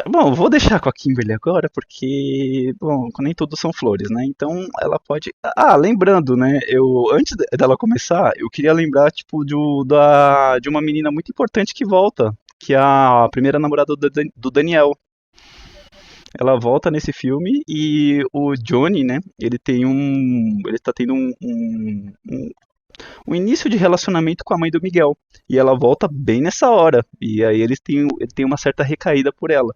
Bom, vou deixar com a Kimberly agora, porque, bom, nem tudo são flores, né? Então ela pode. Ah, lembrando, né? Antes dela começar, eu queria lembrar, tipo, de uma menina muito importante que volta, que é a primeira namorada do Daniel. Ela volta nesse filme e o Johnny, né? Ele tá tendo um início de relacionamento com a mãe do Miguel. E ela volta bem nessa hora. E aí ele tem uma certa recaída por ela.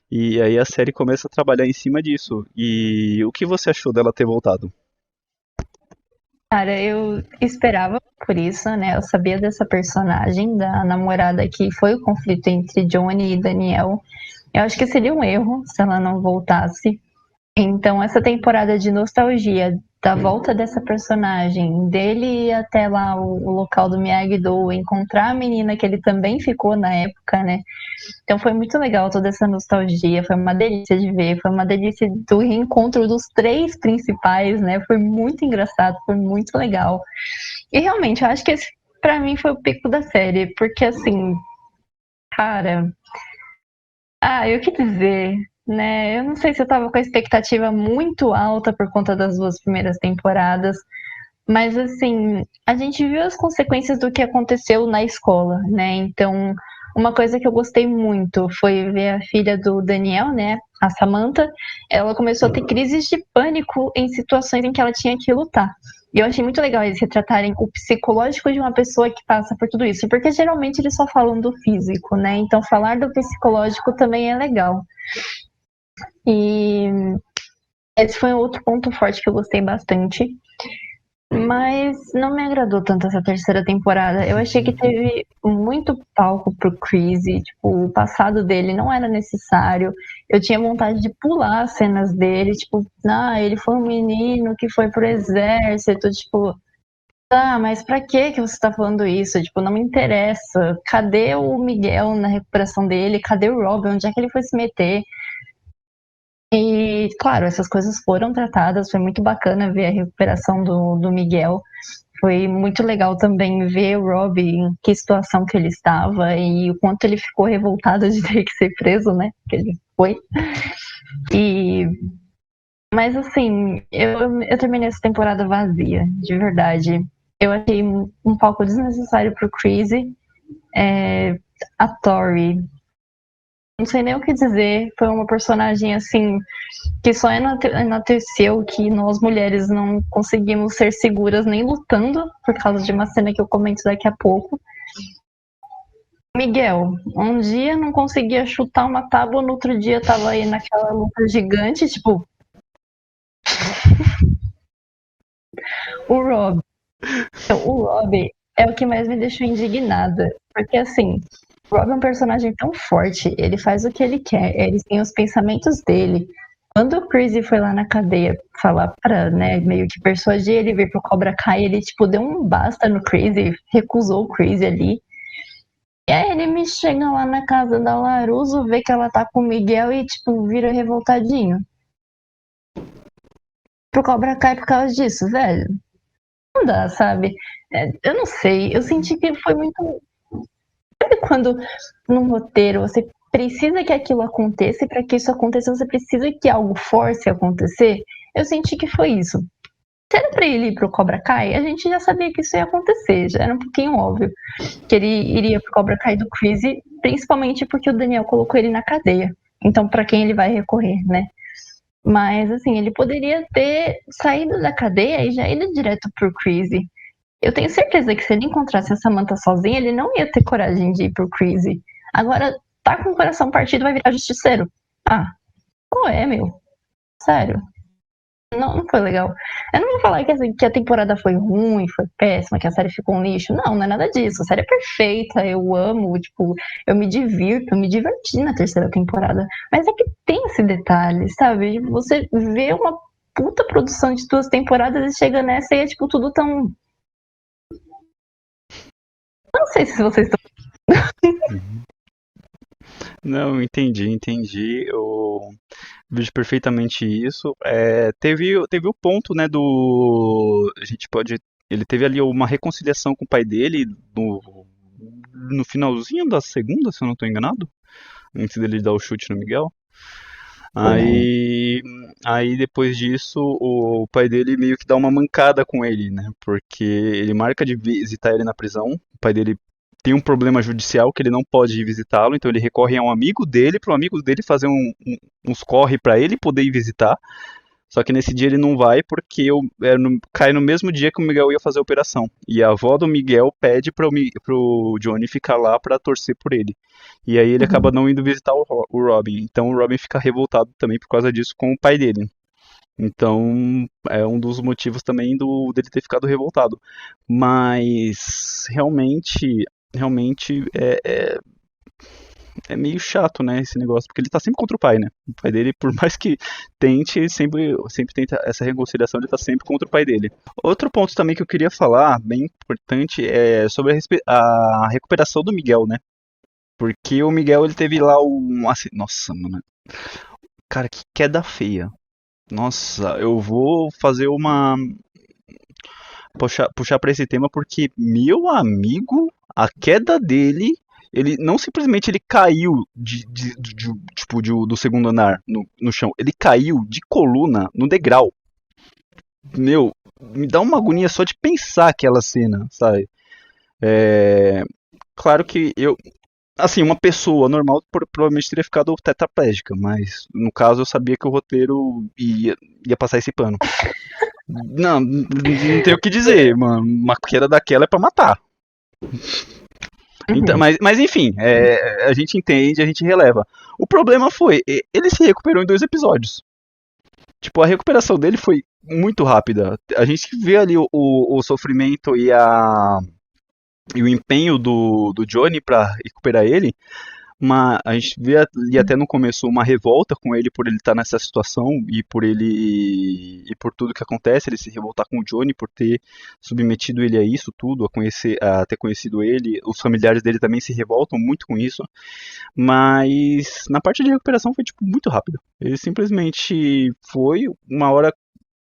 E aí a série começa a trabalhar em cima disso. E o que você achou dela ter voltado? Cara, eu esperava por isso, né? Eu sabia dessa personagem, da namorada que foi o conflito entre Johnny e Daniel. Eu acho que seria um erro se ela não voltasse. Então, essa temporada de nostalgia da volta dessa personagem, dele ir até lá o local do Miyagi-Do, encontrar a menina que ele também ficou na época, né? Então foi muito legal toda essa nostalgia, foi uma delícia de ver, foi uma delícia do reencontro dos três principais, né? Foi muito engraçado, foi muito legal. E realmente, eu acho que esse pra mim foi o pico da série, porque assim, cara, eu que dizer, né? Eu não sei se eu tava com a expectativa muito alta por conta das duas primeiras temporadas, mas assim, a gente viu as consequências do que aconteceu na escola, né? Então, uma coisa que eu gostei muito foi ver a filha do Daniel, né? A Samantha, ela começou a ter crises de pânico em situações em que ela tinha que lutar. E eu achei muito legal eles retratarem o psicológico de uma pessoa que passa por tudo isso, porque geralmente eles só falam do físico, né? Então falar do psicológico também é legal. E esse foi um outro ponto forte que eu gostei bastante. Mas não me agradou tanto essa terceira temporada. Eu achei que teve muito palco pro Chris, e, tipo, o passado dele não era necessário. Eu tinha vontade de pular as cenas dele, tipo, ele foi um menino que foi pro exército, tipo, mas pra que você tá falando isso? Tipo, não me interessa. Cadê o Miguel na recuperação dele? Cadê o Robin? Onde é que ele foi se meter? E, claro, essas coisas foram tratadas, foi muito bacana ver a recuperação do Miguel. Foi muito legal também ver o Rob em que situação que ele estava e o quanto ele ficou revoltado de ter que ser preso, né? Que ele foi. E, mas assim, eu terminei essa temporada vazia, de verdade. Eu achei um pouco desnecessário pro Crazy. A Tori, não sei nem o que dizer, foi uma personagem assim que só enalteceu que nós mulheres não conseguimos ser seguras nem lutando, por causa de uma cena que eu comento daqui a pouco. Miguel, um dia não conseguia chutar uma tábua, no outro dia tava aí naquela luta gigante, tipo. O Rob. O Rob é o que mais me deixou indignada. Porque assim, o Rob é um personagem tão forte, ele faz o que ele quer, ele tem os pensamentos dele. Quando o Crazy foi lá na cadeia falar pra, né, meio que persuadir ele vir pro Cobra Kai, ele, tipo, deu um basta no Crazy, recusou o Crazy ali. E aí ele me chega lá na casa da Laruso, vê que ela tá com o Miguel e, tipo, vira revoltadinho. Pro Cobra Kai por causa disso, velho. Não dá, sabe? Eu não sei, eu senti que foi muito. Sabe quando num roteiro você precisa que aquilo aconteça, e para que isso aconteça, você precisa que algo force a acontecer. Eu senti que foi isso. Se era pra ele ir pro Cobra Kai, a gente já sabia que isso ia acontecer, já era um pouquinho óbvio que ele iria pro Cobra Kai do Chris, principalmente porque o Daniel colocou ele na cadeia. Então, pra quem ele vai recorrer, né? Mas, assim, ele poderia ter saído da cadeia e já ido direto pro Chris. Eu tenho certeza que se ele encontrasse a Samantha sozinha, ele não ia ter coragem de ir pro Chris. Agora, tá com o coração partido, vai virar justiceiro. Ah, qual é, meu? Sério. Não foi legal. Eu não vou falar que a temporada foi ruim, foi péssima, que a série ficou um lixo. Não é nada disso. A série é perfeita, eu amo, tipo, eu me divirto, eu me diverti na terceira temporada. Mas é que tem esse detalhe, sabe? Você vê uma puta produção de 2 temporadas e chega nessa e é tipo tudo tão. Não sei se vocês estão. Não, entendi. Eu vejo perfeitamente isso. Teve o ponto, né, do. A gente pode. Ele teve ali uma reconciliação com o pai dele no finalzinho da segunda, se eu não estou enganado. Antes dele dar o chute no Miguel. Aí depois disso, o pai dele meio que dá uma mancada com ele, né? Porque ele marca de visitar ele na prisão. O pai dele tem um problema judicial que ele não pode ir visitá-lo, então ele recorre a um amigo dele, para o amigo dele fazer uns corre para ele poder ir visitar. Só que nesse dia ele não vai porque cai no mesmo dia que o Miguel ia fazer a operação. E a avó do Miguel pede pro Johnny ficar lá para torcer por ele. E aí ele acaba não indo visitar o Robin. Então o Robin fica revoltado também por causa disso com o pai dele. Então é um dos motivos também dele ter ficado revoltado. Mas realmente é meio chato, né, esse negócio, porque ele tá sempre contra o pai, né? O pai dele, por mais que tente, sempre tenta essa reconciliação, ele tá sempre contra o pai dele. Outro ponto também que eu queria falar, bem importante, é sobre a recuperação do Miguel, né? Porque o Miguel, ele teve lá nossa, mano. Cara, que queda feia. Nossa, eu vou fazer puxar para esse tema porque, meu amigo, a queda dele, ele não simplesmente ele caiu tipo, do segundo andar no chão, ele caiu de coluna no degrau. Meu, me dá uma agonia só de pensar aquela cena, sabe? Claro que assim, uma pessoa normal provavelmente teria ficado tetraplégica, mas no caso eu sabia que o roteiro ia passar esse pano. Não tenho o que dizer, mano. Uma queda daquela é pra matar. Então, mas enfim, a gente entende, a gente releva. O problema foi, ele se recuperou em 2 episódios. Tipo, a recuperação dele foi muito rápida. A gente vê ali o sofrimento e o empenho do Johnny pra recuperar ele. A gente vê ali até no começo uma revolta com ele por ele estar nessa situação e por tudo que acontece, ele se revoltar com o Johnny por ter submetido ele a isso tudo, a ter conhecido ele. Os familiares dele também se revoltam muito com isso, mas na parte de recuperação foi tipo muito rápido. Ele simplesmente foi uma hora.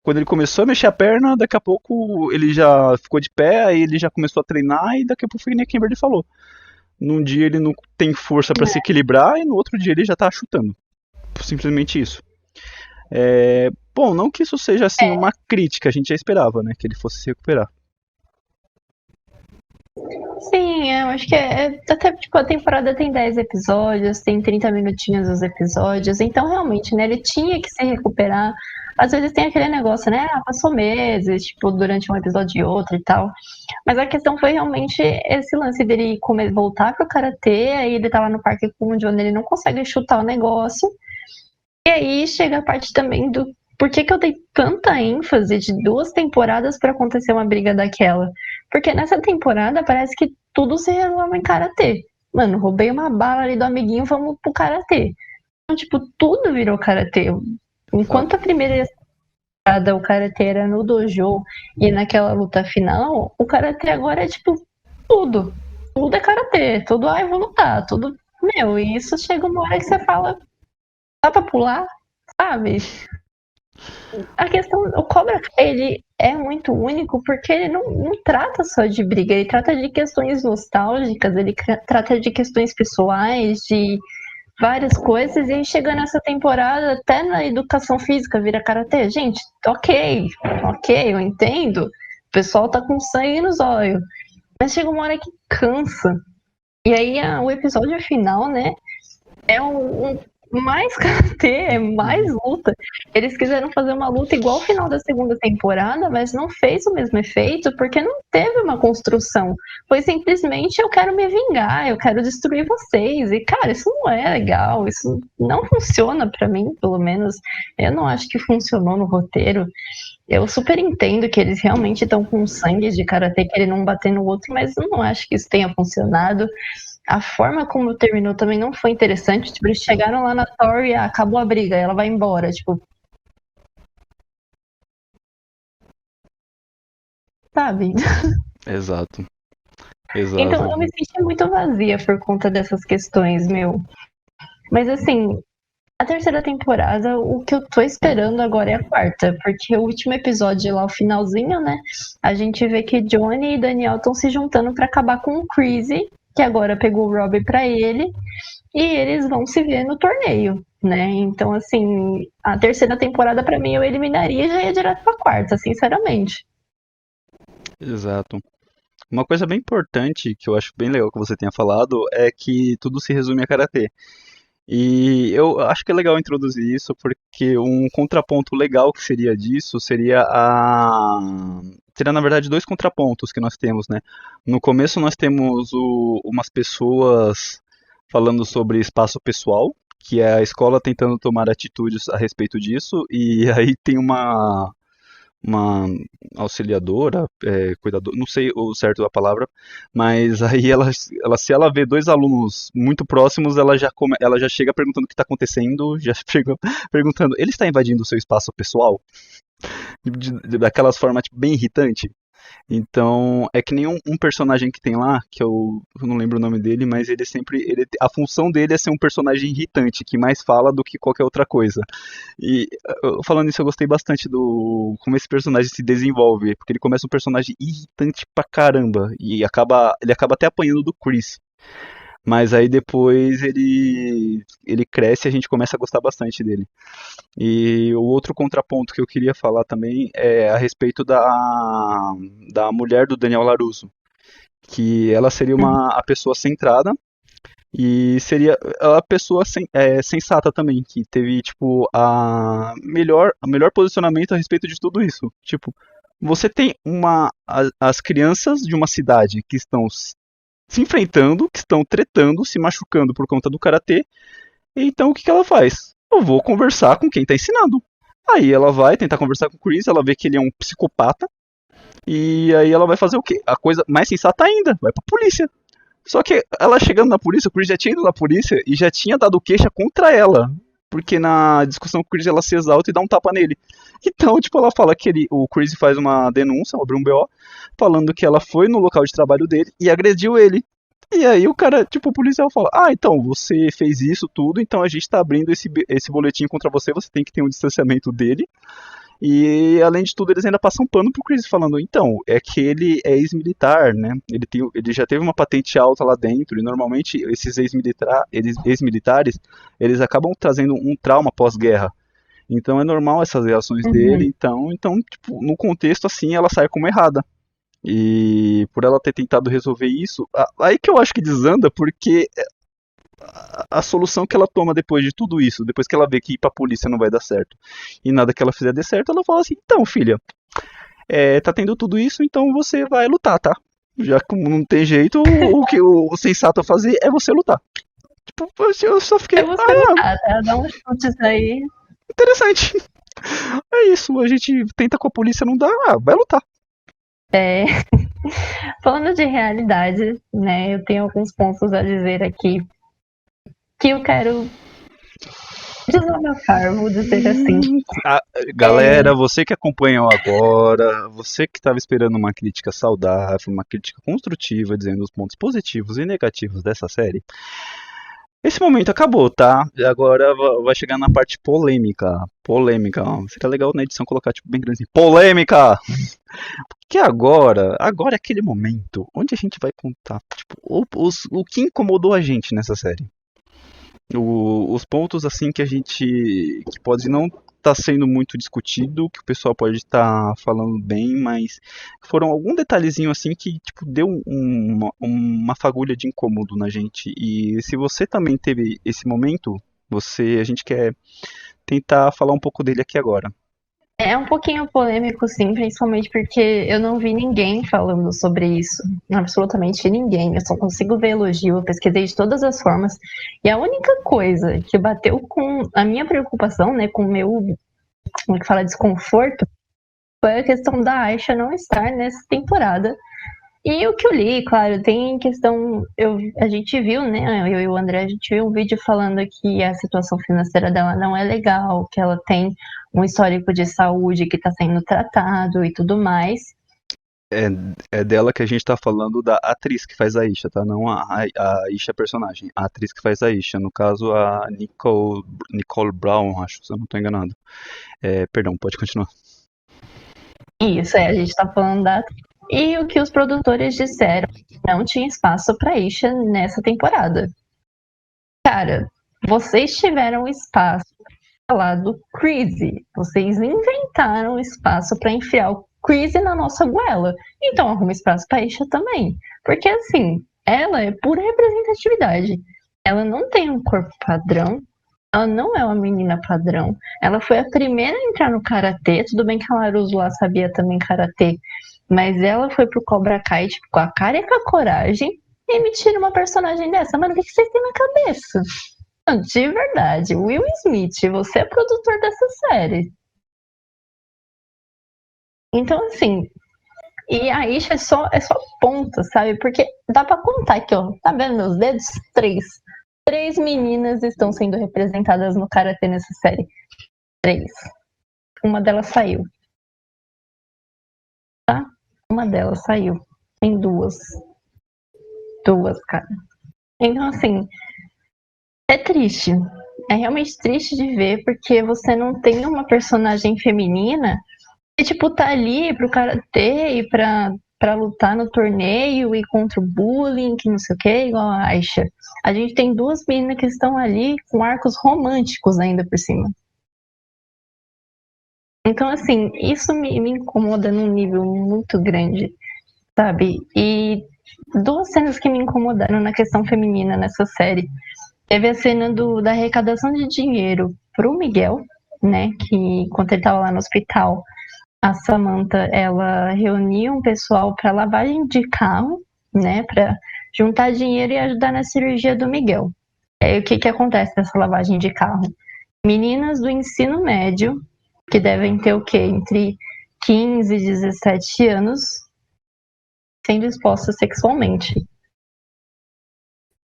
Quando ele começou a mexer a perna, daqui a pouco ele já ficou de pé, aí ele já começou a treinar e daqui a pouco foi nem a Kimberly falou. Num dia ele não tem força para se equilibrar e no outro dia ele já tá chutando. Simplesmente isso. Bom, não que isso seja assim uma crítica, a gente já esperava, né, que ele fosse se recuperar. Sim, eu acho que até tipo, a temporada tem 10 episódios, tem 30 minutinhos os episódios, então realmente, né, ele tinha que se recuperar. Às vezes tem aquele negócio, né, passou meses, tipo, durante um episódio e outro e tal. Mas a questão foi realmente esse lance dele voltar pro karatê, aí ele tá lá no parque com o John, ele não consegue chutar o negócio. E aí chega a parte também do por que eu dei tanta ênfase de 2 temporadas pra acontecer uma briga daquela. Porque nessa temporada parece que tudo se resolve em karatê. Mano, roubei uma bala ali do amiguinho, vamos pro karatê. Então, tipo, tudo virou karatê. Enquanto a primeira temporada o karatê era no dojo e naquela luta final, o karatê agora é tipo tudo. Tudo é karatê, tudo, eu vou lutar, tudo. Meu, e isso chega uma hora que você fala, dá pra pular? Sabe? A questão, o Cobra Kai, ele é muito único porque ele não trata só de briga, ele trata de questões nostálgicas, ele trata de questões pessoais, de várias coisas, e aí chega nessa temporada, até na educação física vira karatê. Gente, ok, eu entendo. O pessoal tá com sangue nos olhos. Mas chega uma hora que cansa. E aí o episódio final, né? É mais karatê, é mais luta. Eles quiseram fazer uma luta igual ao final da segunda temporada, mas não fez o mesmo efeito porque não teve uma construção. Foi simplesmente eu quero me vingar, eu quero destruir vocês. E cara, isso não é legal, isso não funciona pra mim, pelo menos. Eu não acho que funcionou no roteiro. Eu super entendo que eles realmente estão com sangue de karatê querendo um bater no outro, mas eu não acho que isso tenha funcionado. A forma como terminou também não foi interessante. Tipo, eles chegaram lá na Tori e acabou a briga, ela vai embora. Tipo, sabe? Exato, Então exato. eu me senti muito vazia por conta dessas questões, meu. Mas assim, a terceira temporada, o que eu tô esperando agora é a quarta, porque o último episódio lá, o finalzinho, né? A gente vê que Johnny e Daniel estão se juntando pra acabar com o Chrissy, que agora pegou o Robbie pra ele. E eles vão se ver no torneio, né? Então, assim, a terceira temporada pra mim eu eliminaria e já ia direto pra quarta, sinceramente. Exato. Uma coisa bem importante que eu acho bem legal que você tenha falado é que tudo se resume a karatê. E eu acho que é legal introduzir isso porque um contraponto legal que seria disso seria a. Seria na verdade dois contrapontos que nós temos, né? No começo nós temos umas pessoas falando sobre espaço pessoal, que é a escola tentando tomar atitudes a respeito disso, e aí tem uma auxiliadora, cuidador, não sei o certo da palavra, mas aí se ela vê dois alunos muito próximos, ela já chega perguntando o que está acontecendo, já chega perguntando, ele está invadindo o seu espaço pessoal? Daquelas formas tipo, bem irritante. Então, é que nem um personagem que tem lá, que eu não lembro o nome dele, mas ele sempre. A função dele é ser um personagem irritante, que mais fala do que qualquer outra coisa. E falando isso, eu gostei bastante do como esse personagem se desenvolve, porque ele começa um personagem irritante pra caramba, e ele acaba até apanhando do Chris. Mas aí depois ele cresce e a gente começa a gostar bastante dele. E o outro contraponto que eu queria falar também é a respeito da mulher do Daniel LaRusso, que ela seria a pessoa centrada e seria a pessoa sensata também, que teve tipo a melhor posicionamento a respeito de tudo isso. Tipo, você tem as crianças de uma cidade que estão se enfrentando, que estão tretando, se machucando por conta do karatê. Então o que ela faz? Eu vou conversar com quem está ensinando. Aí ela vai tentar conversar com o Chris, ela vê que ele é um psicopata, e aí ela vai fazer o quê? A coisa mais sensata ainda, vai pra polícia. Só que ela chegando na polícia, o Chris já tinha ido na polícia e já tinha dado queixa contra ela. Porque na discussão com o Chris ela se exalta e dá um tapa nele. Então, tipo, ela fala que o Chris faz uma denúncia, abre um BO, falando que ela foi no local de trabalho dele e agrediu ele. E aí o cara, tipo, o policial fala, então, você fez isso tudo, então a gente tá abrindo esse boletim contra você, você tem que ter um distanciamento dele. E além de tudo, eles ainda passam pano pro Chris, falando, então, é que ele é ex-militar, né? Ele já teve uma patente alta lá dentro, e normalmente esses ex-militares, eles acabam trazendo um trauma pós-guerra. Então é normal essas reações dele, Uhum. então, tipo, no contexto assim, ela sai como errada. E por ela ter tentado resolver isso, aí que eu acho que desanda, porque a solução que ela toma depois de tudo isso, depois que ela vê que ir pra polícia não vai dar certo, e nada que ela fizer dê certo, ela fala assim, então filha, tá tendo tudo isso, então você vai lutar, tá? Já que não tem jeito, o que o sensato a fazer é você lutar. Tipo, eu só fiquei, Eu vou ser lutar, tá? Dá uns chutes aí. interessante. É isso, a gente tenta com a polícia, não dá, vai lutar. É, falando de realidade, né? Eu tenho alguns pontos a dizer aqui que eu quero desabafar, vou dizer assim. Ah, É, galera, você que acompanhou agora, você que estava esperando uma crítica saudável, uma crítica construtiva, dizendo os pontos positivos e negativos dessa série, esse momento acabou, tá? E agora vai chegar na parte polêmica. Polêmica, ó. Seria legal na edição colocar tipo bem grande. Polêmica! Que agora é aquele momento onde a gente vai contar tipo, o que incomodou a gente nessa série. Os pontos assim que a gente que pode não estar sendo muito discutido, que o pessoal pode estar falando bem, mas foram algum detalhezinho assim que tipo deu uma fagulha de incômodo na gente. E se você também teve esse momento, a gente quer tentar falar um pouco dele aqui agora. É um pouquinho polêmico, sim, principalmente porque eu não vi ninguém falando sobre isso. Absolutamente ninguém. Eu só consigo ver elogio, eu pesquisei de todas as formas. E a única coisa que bateu com a minha preocupação, né, com o meu, como é que fala, desconforto, foi a questão da Aisha não estar nessa temporada. E o que eu li, claro, tem questão. A gente viu, né? Eu e o André, a gente viu um vídeo falando que a situação financeira dela não é legal, que ela tem um histórico de saúde que está sendo tratado e tudo mais. É, é dela que a gente tá falando da atriz que faz a Isha, tá? Não a Isha personagem. A atriz que faz a Isha. No caso, a Nicole Brown, acho, se eu não tô enganado. Perdão, pode continuar. Isso, a gente está falando da. E o que os produtores disseram, não tinha espaço para Isha nessa temporada. Cara, vocês tiveram espaço falar do Crazy. Vocês inventaram espaço para enfiar o Crazy na nossa goela. Então arruma espaço para Isha também. Porque assim, ela é pura representatividade. Ela não tem um corpo padrão. Ela não é uma menina padrão. Ela foi a primeira a entrar no karatê. Tudo bem que a Laruso lá sabia também karatê. Mas ela foi pro Cobra Kai, tipo, com a cara e com a coragem. E me tira uma personagem dessa. Mano, o que vocês têm na cabeça? De verdade, Will Smith, você é produtor dessa série. Então, assim, e a Isha é só ponta, sabe? Porque dá pra contar aqui, ó. Tá vendo meus dedos? Três. Três meninas estão sendo representadas no Karatê nessa série. Três. Uma delas saiu, tá? Uma delas saiu. Tem duas. Duas, cara. Então, assim, é triste. É realmente triste de ver, porque você não tem uma personagem feminina e, tipo, tá ali pro karatê e pra lutar no torneio e contra o bullying, que não sei o que, igual a Aisha. A gente tem duas meninas que estão ali com arcos românticos ainda por cima. Então, assim, isso me incomoda num nível muito grande, sabe? E duas cenas que me incomodaram na questão feminina nessa série. Teve a cena da arrecadação de dinheiro pro Miguel, né? Que enquanto ele tava lá no hospital, a Samantha, ela reuniu um pessoal para lavagem de carro, né, para juntar dinheiro e ajudar na cirurgia do Miguel. Aí o que que acontece nessa lavagem de carro? Meninas do ensino médio, que devem ter o quê? Entre 15 e 17 anos, sendo expostas sexualmente.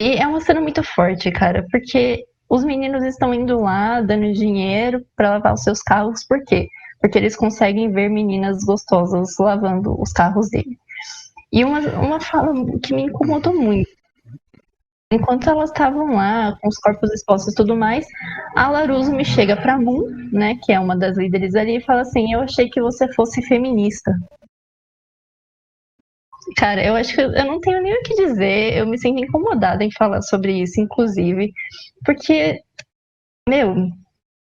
E é uma cena muito forte, cara, porque os meninos estão indo lá dando dinheiro para lavar os seus carros, por quê? Porque eles conseguem ver meninas gostosas lavando os carros dele. E uma fala que me incomodou muito. Enquanto elas estavam lá, com os corpos expostos e tudo mais, a Laruso me chega pra Moon, né, que é uma das líderes ali, e fala assim: Eu achei que você fosse feminista. Cara, eu acho que eu não tenho nem o que dizer, eu me sinto incomodada em falar sobre isso, inclusive, porque, meu,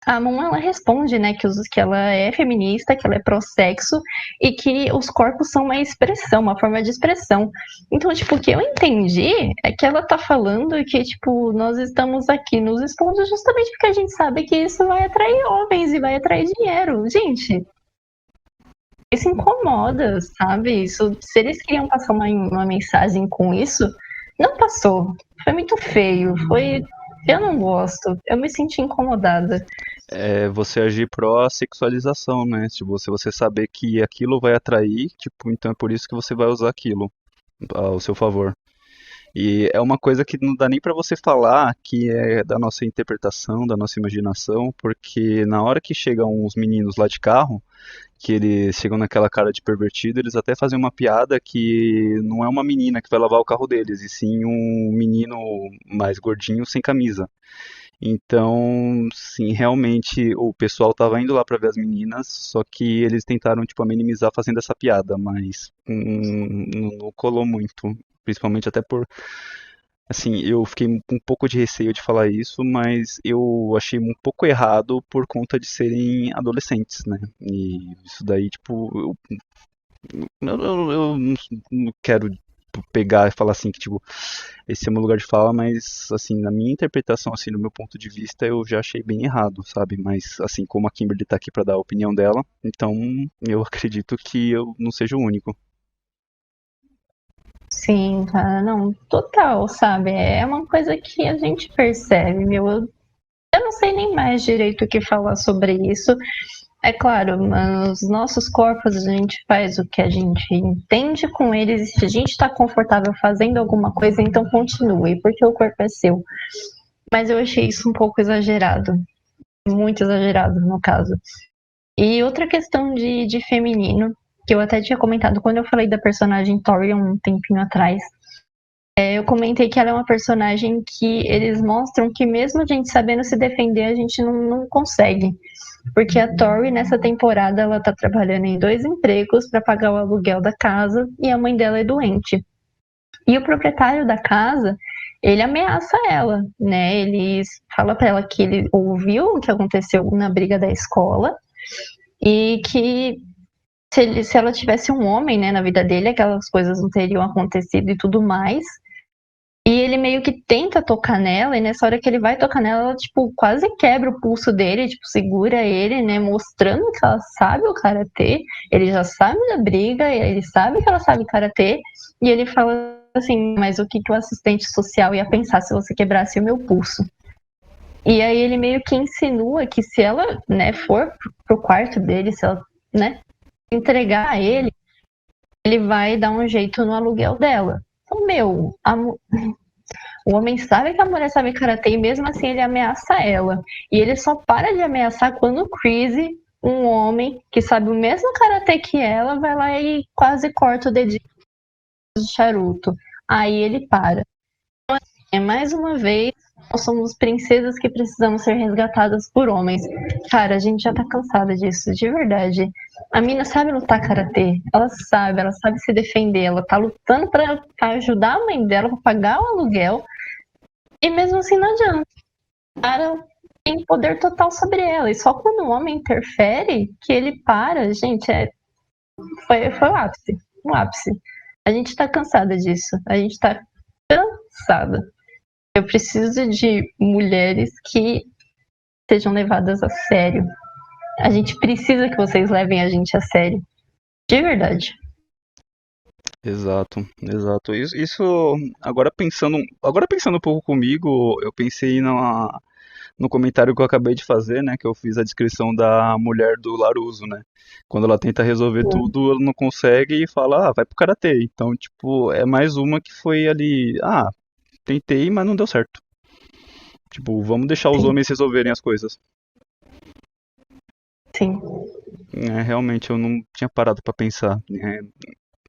a Moon, ela responde, né, que ela é feminista, que ela é pró-sexo e que os corpos são uma expressão, uma forma de expressão. Então, tipo, o que eu entendi é que ela tá falando que, tipo, nós estamos aqui nos expondo justamente porque a gente sabe que isso vai atrair homens e vai atrair dinheiro. Gente, isso incomoda, sabe? Isso, se eles queriam passar uma mensagem com isso, não passou. Foi muito feio, foi... Eu não gosto, eu me senti incomodada. É você agir pró-sexualização, né? Tipo, se você saber que aquilo vai atrair, tipo, então é por isso que você vai usar aquilo ao seu favor. E é uma coisa que não dá nem pra você falar que é da nossa interpretação, da nossa imaginação, porque na hora que chegam uns meninos lá de carro, que eles chegam naquela cara de pervertido, eles até fazem uma piada que não é uma menina que vai lavar o carro deles, e sim um menino mais gordinho sem camisa. Então, sim, realmente o pessoal tava indo lá pra ver as meninas, só que eles tentaram, tipo, minimizar fazendo essa piada, mas não colou muito. Principalmente até por Assim, eu fiquei com um pouco de receio de falar isso, mas eu achei um pouco errado por conta de serem adolescentes, né? E isso daí, tipo, eu não quero tipo, pegar e falar assim que, tipo, esse é o meu lugar de fala, mas, assim, na minha interpretação, assim, do meu ponto de vista, eu já achei bem errado, sabe? Mas, assim, como a Kimberly tá aqui pra dar a opinião dela, então eu acredito que eu não seja o único. Sim, cara, não, total, sabe? É uma coisa que a gente percebe, meu. Eu não sei nem mais direito o que falar sobre isso. É claro, mas os nossos corpos, a gente faz o que a gente entende com eles, e se a gente está confortável fazendo alguma coisa, então continue, porque o corpo é seu. Mas eu achei isso um pouco exagerado, muito exagerado no caso. E outra questão de feminino, que eu até tinha comentado quando eu falei da personagem Tori um tempinho atrás. Eu comentei que ela é uma personagem que eles mostram que mesmo a gente sabendo se defender, a gente não consegue. Porque a Tori, nessa temporada, ela tá trabalhando em 2 empregos para pagar o aluguel da casa e a mãe dela é doente. E o proprietário da casa, ele ameaça ela, né? Ele fala para ela que ele ouviu o que aconteceu na briga da escola e que se ela tivesse um homem, né, na vida dele, aquelas coisas não teriam acontecido e tudo mais. E ele meio que tenta tocar nela, e nessa hora que ele vai tocar nela, ela, tipo, quase quebra o pulso dele, tipo, segura ele, né, mostrando que ela sabe o karatê, ele já sabe da briga, ele sabe que ela sabe karatê, e ele fala assim, mas o que que o assistente social ia pensar se você quebrasse o meu pulso? E aí ele meio que insinua que se ela, né, for pro quarto dele, se ela, né, entregar a ele vai dar um jeito no aluguel dela. Então, meu, o homem sabe que a mulher sabe karatê e mesmo assim ele ameaça ela. E ele só para de ameaçar quando o Chris, um homem que sabe o mesmo karatê que ela, vai lá e quase corta o dedinho de charuto. Aí ele para. É mais uma vez, nós somos princesas que precisamos ser resgatadas por homens. Cara, a gente já tá cansada disso, de verdade. A mina sabe lutar karatê, ela sabe se defender, ela tá lutando pra ajudar a mãe dela, pra pagar o aluguel. E mesmo assim não adianta. O cara tem poder total sobre ela. E só quando o homem interfere que ele para, gente, foi o ápice. O ápice. A gente tá cansada disso. A gente tá cansada. Eu preciso de mulheres que sejam levadas a sério. A gente precisa que vocês levem a gente a sério. De verdade. Exato, exato. Isso agora pensando um pouco comigo, eu pensei no comentário que eu acabei de fazer, né, que eu fiz a descrição da mulher do Laruso, né? Quando ela tenta resolver tudo, ela não consegue e fala, vai pro karatê. Então, tipo, é mais uma que foi ali, tentei, mas não deu certo. Tipo, vamos deixar os Sim, homens resolverem as coisas. sim. Realmente eu não tinha parado pra pensar.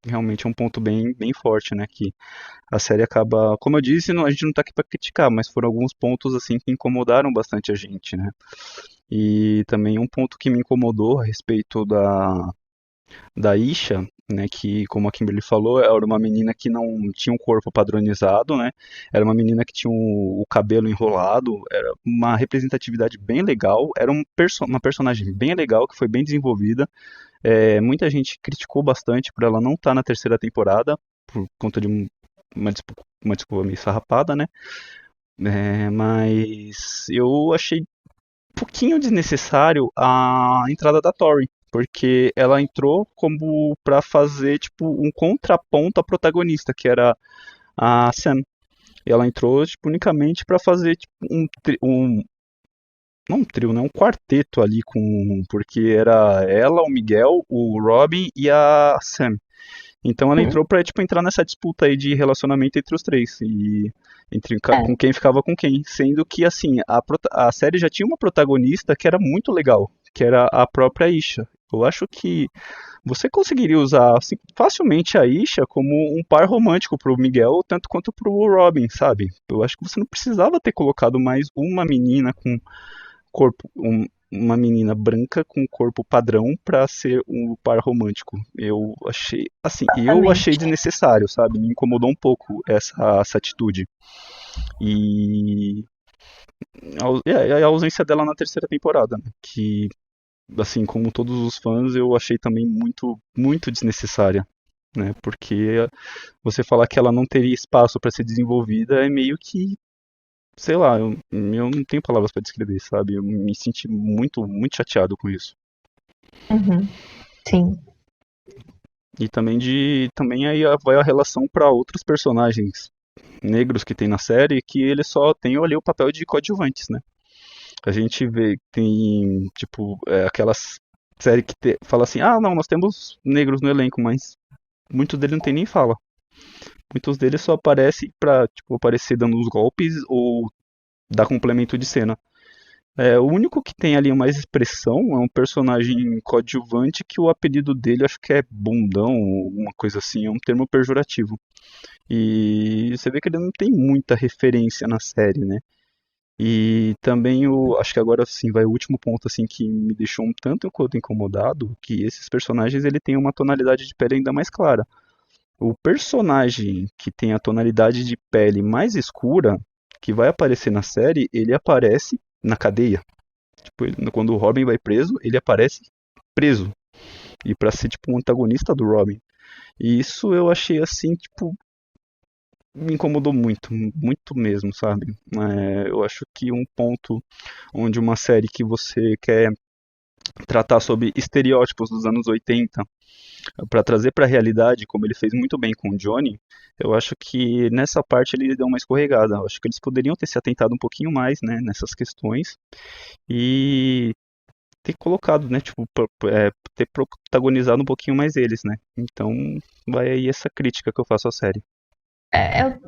Realmente é um ponto bem forte, né? Que a série acaba, como eu disse, a gente não tá aqui pra criticar, mas foram alguns pontos assim que incomodaram bastante a gente, né? E também um ponto que me incomodou a respeito da Isha, né, que como a Kimberly falou, era uma menina que não tinha um corpo padronizado, né? Era uma menina que tinha o cabelo enrolado, era uma representatividade bem legal, era uma personagem bem legal que foi bem desenvolvida. Muita gente criticou bastante por ela não estar na terceira temporada por conta de uma desculpa meio sarrapada, né? Mas eu achei pouquinho desnecessário a entrada da Tori, porque ela entrou como pra fazer tipo um contraponto à protagonista, que era a Sam. E ela entrou tipo, unicamente pra fazer tipo, não um trio, né, um quarteto ali com porque era ela, o Miguel, o Robin e a Sam. Então ela Hum, entrou pra, tipo, entrar nessa disputa aí de relacionamento entre os três. E é, com quem ficava com quem. Sendo que, assim, a série já tinha uma protagonista que era muito legal, que era a própria Isha. Eu acho que você conseguiria usar assim, facilmente a Isha como um par romântico pro Miguel, tanto quanto pro Robin, sabe? Eu acho que você não precisava ter colocado mais uma menina com corpo, uma menina branca com corpo padrão pra ser um par romântico. Eu achei Exatamente. desnecessário, sabe? Me incomodou um pouco essa atitude. E a ausência dela na terceira temporada, né? Que, assim como todos os fãs, eu achei também muito, muito desnecessária, né? Porque você falar que ela não teria espaço para ser desenvolvida é meio que, sei lá, eu não tenho palavras para descrever, sabe? Eu me senti muito, muito chateado com isso. Uhum. Sim. E também aí vai a relação para outros personagens negros que tem na série, que eles só têm ali o papel de coadjuvantes, né? A gente vê que tem, tipo, aquelas série que fala assim, ah, não, nós temos negros no elenco, mas muitos deles não tem nem fala. Muitos deles só aparecem pra, tipo, aparecer dando os golpes ou dar complemento de cena. O único que tem ali mais expressão é um personagem coadjuvante que o apelido dele acho que é bundão, uma coisa assim, é um termo pejorativo. E você vê que ele não tem muita referência na série, né? E também acho que agora sim vai o último ponto assim que me deixou um tanto quanto incomodado, que esses personagens ele tem uma tonalidade de pele ainda mais clara. O personagem que tem a tonalidade de pele mais escura, que vai aparecer na série, ele aparece na cadeia. Tipo, quando o Robin vai preso, ele aparece preso. E pra ser tipo um antagonista do Robin. E isso eu achei assim, tipo, me incomodou muito, muito mesmo, sabe? Eu acho que um ponto onde uma série que você quer tratar sobre estereótipos dos anos 80 para trazer para a realidade, como ele fez muito bem com o Johnny, eu acho que nessa parte ele deu uma escorregada. Eu acho que eles poderiam ter se atentado um pouquinho mais, né, nessas questões e ter colocado, né, tipo, ter protagonizado um pouquinho mais eles, né. Então, vai aí essa crítica que eu faço à série.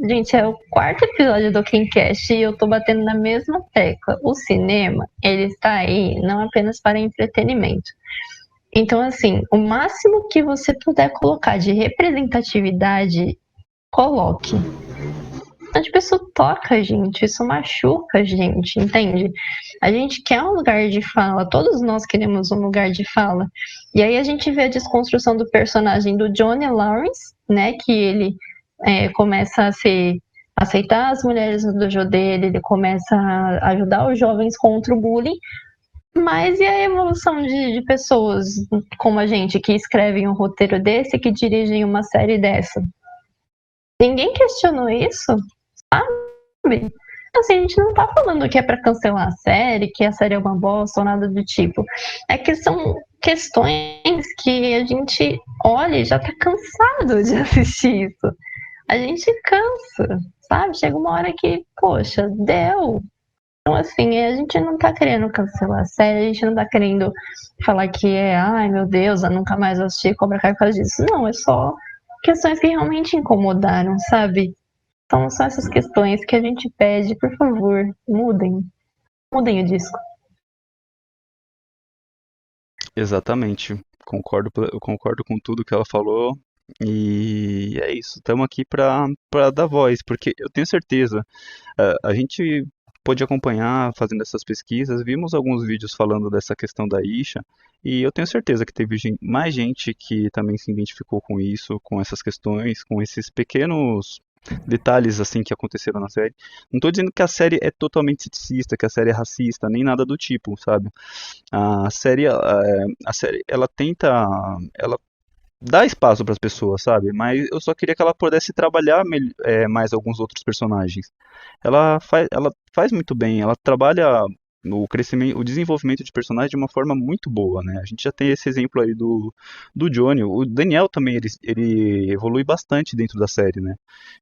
Gente, é o quarto episódio do Kimcast e eu tô batendo na mesma tecla. O cinema, ele está aí não apenas para entretenimento. Então, assim, o máximo que você puder colocar de representatividade, coloque. Tipo, isso toca a gente, isso machuca a gente, entende? A gente quer um lugar de fala, todos nós queremos um lugar de fala. E aí a gente vê a desconstrução do personagem do Johnny Lawrence, né? Que ele começa a aceitar as mulheres no dojo dele, ele começa a ajudar os jovens contra o bullying. Mas e a evolução de pessoas como a gente, que escrevem um roteiro desse, que dirigem uma série dessa? Ninguém questionou isso, sabe? Assim, a gente não tá falando que é pra cancelar a série, que a série é uma bosta ou nada do tipo. É que são questões que a gente olha e já tá cansado de assistir isso. A gente cansa, sabe? Chega uma hora que, poxa, deu. Então, assim, a gente não tá querendo cancelar a série, a gente não tá querendo falar que ai meu Deus, eu nunca mais vou assistir Cobra Kai por causa disso. Não, é só questões que realmente incomodaram, sabe? Então, são essas questões que a gente pede, por favor, mudem. Mudem o disco. Exatamente. Eu concordo com tudo que ela falou. E é isso. Estamos aqui para dar voz, porque eu tenho certeza, a gente pôde acompanhar fazendo essas pesquisas, vimos alguns vídeos falando dessa questão da Isha, e eu tenho certeza que teve mais gente que também se identificou com isso, com essas questões, com esses pequenos detalhes assim que aconteceram na série. Não estou dizendo que a série é totalmente sexista, que a série é racista, nem nada do tipo, sabe? A série, ela tenta, ela dá espaço para as pessoas, sabe? Mas eu só queria que ela pudesse trabalhar mais alguns outros personagens. Ela faz muito bem, ela trabalha o crescimento, o desenvolvimento de personagens de uma forma muito boa, né? A gente já tem esse exemplo aí do Johnny. O Daniel também, ele evolui bastante dentro da série, né?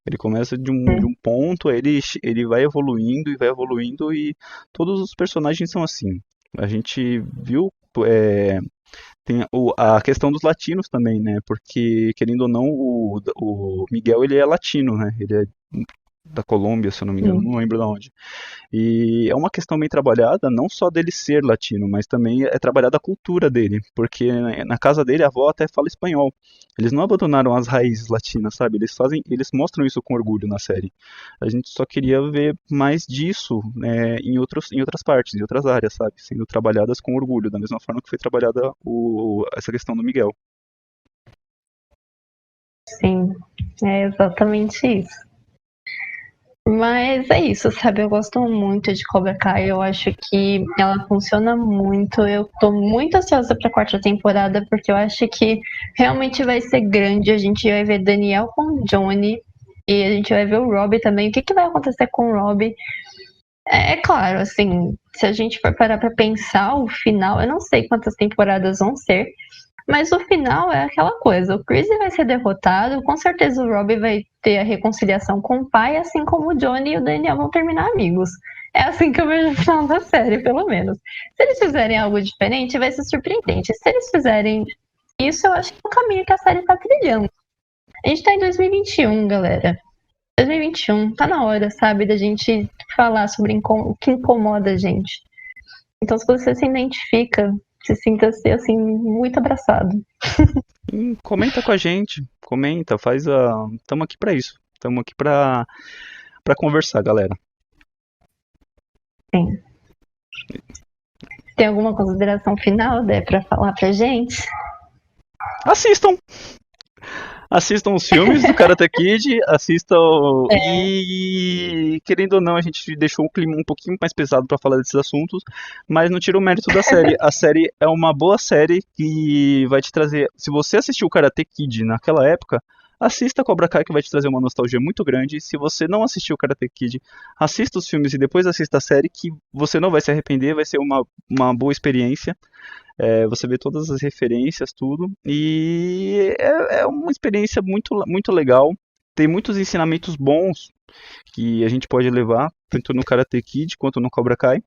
Ele começa de um ponto, aí ele vai evoluindo e todos os personagens são assim. A gente viu é, tem a questão dos latinos também, né? Porque, querendo ou não, o Miguel ele é latino, né? Ele é da Colômbia, se eu não me engano, Sim, não lembro de onde. E é uma questão bem trabalhada, não só dele ser latino, mas também é trabalhada a cultura dele, porque na casa dele a avó até fala espanhol. Eles não abandonaram as raízes latinas, sabe? Eles mostram isso com orgulho na série. A gente só queria ver mais disso, né, em outras partes, em outras áreas, sabe? Sendo trabalhadas com orgulho, da mesma forma que foi trabalhada essa questão do Miguel. sim, é exatamente isso. Mas é isso, sabe? Eu gosto muito de Cobra Kai. Eu acho que ela funciona muito. Eu tô muito ansiosa pra quarta temporada, porque eu acho que realmente vai ser grande. A gente vai ver Daniel com o Johnny. E a gente vai ver o Robbie também. O que, que vai acontecer com o Robbie? É claro, assim, se a gente for parar pra pensar o final, eu não sei quantas temporadas vão ser, mas o final é aquela coisa, o Chris vai ser derrotado, com certeza o Robbie vai ter a reconciliação com o pai, assim como o Johnny e o Daniel vão terminar amigos. É assim que eu vejo o final da série, pelo menos. Se eles fizerem algo diferente, vai ser surpreendente. Se eles fizerem isso, eu acho que é o caminho que a série tá trilhando. A gente tá em 2021, galera. 2021, tá na hora, sabe, da gente falar sobre o que incomoda a gente. Então, se você se identifica, se sinta-se, assim, muito abraçado. E comenta com a gente, comenta, faz a. Tamo aqui pra isso. Tamo aqui pra conversar, galera. Sim. Tem alguma consideração final, Dé, pra falar pra gente? Assistam! Assistam os filmes do Karate Kid, assistam. É, E querendo ou não, a gente deixou um clima um pouquinho mais pesado pra falar desses assuntos, mas não tira o mérito da série. A série é uma boa série que vai te trazer. Se você assistiu o Karate Kid naquela época, assista Cobra Kai, que vai te trazer uma nostalgia muito grande. Se você não assistiu o Karate Kid, assista os filmes e depois assista a série, que você não vai se arrepender, vai ser uma boa experiência. Você vê todas as referências, tudo, e é uma experiência muito legal. Tem muitos ensinamentos bons que a gente pode levar, tanto no Karate Kid quanto no Cobra Kai.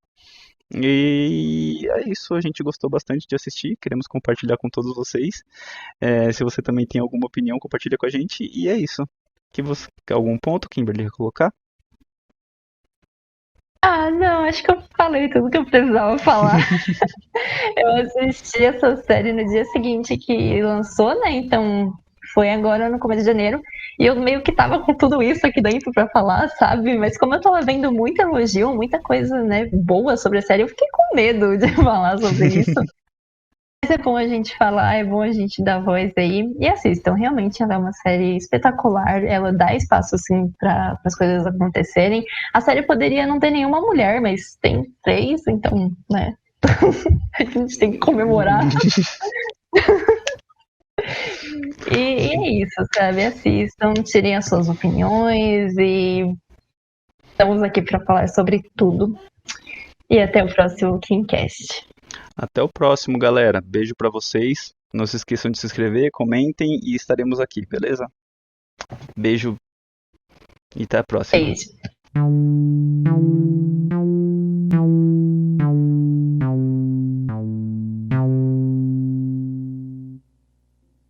E é isso, a gente gostou bastante de assistir, queremos compartilhar com todos vocês. Se você também tem alguma opinião, compartilha com a gente, e é isso. Algum ponto, Kimberly, quer colocar? Ah, não, acho que eu falei tudo que eu precisava falar. Eu assisti essa série no dia seguinte que lançou, né? Então foi agora no começo de janeiro. E eu meio que tava com tudo isso aqui dentro pra falar, sabe? Mas como eu tava vendo muito elogio, muita coisa, né, boa sobre a série, eu fiquei com medo de falar sobre isso. Mas é bom a gente falar, é bom a gente dar voz aí. E assistam, realmente ela é uma série espetacular. Ela dá espaço, assim, para as coisas acontecerem. A série poderia não ter nenhuma mulher, mas tem três, então, né? A gente tem que comemorar. E é isso, sabe? Assistam, tirem as suas opiniões e estamos aqui para falar sobre tudo. E até o próximo Kimcast. Até o próximo, galera. Beijo pra vocês. Não se esqueçam de se inscrever, comentem e estaremos aqui, beleza? Beijo e até a próxima. Beijo.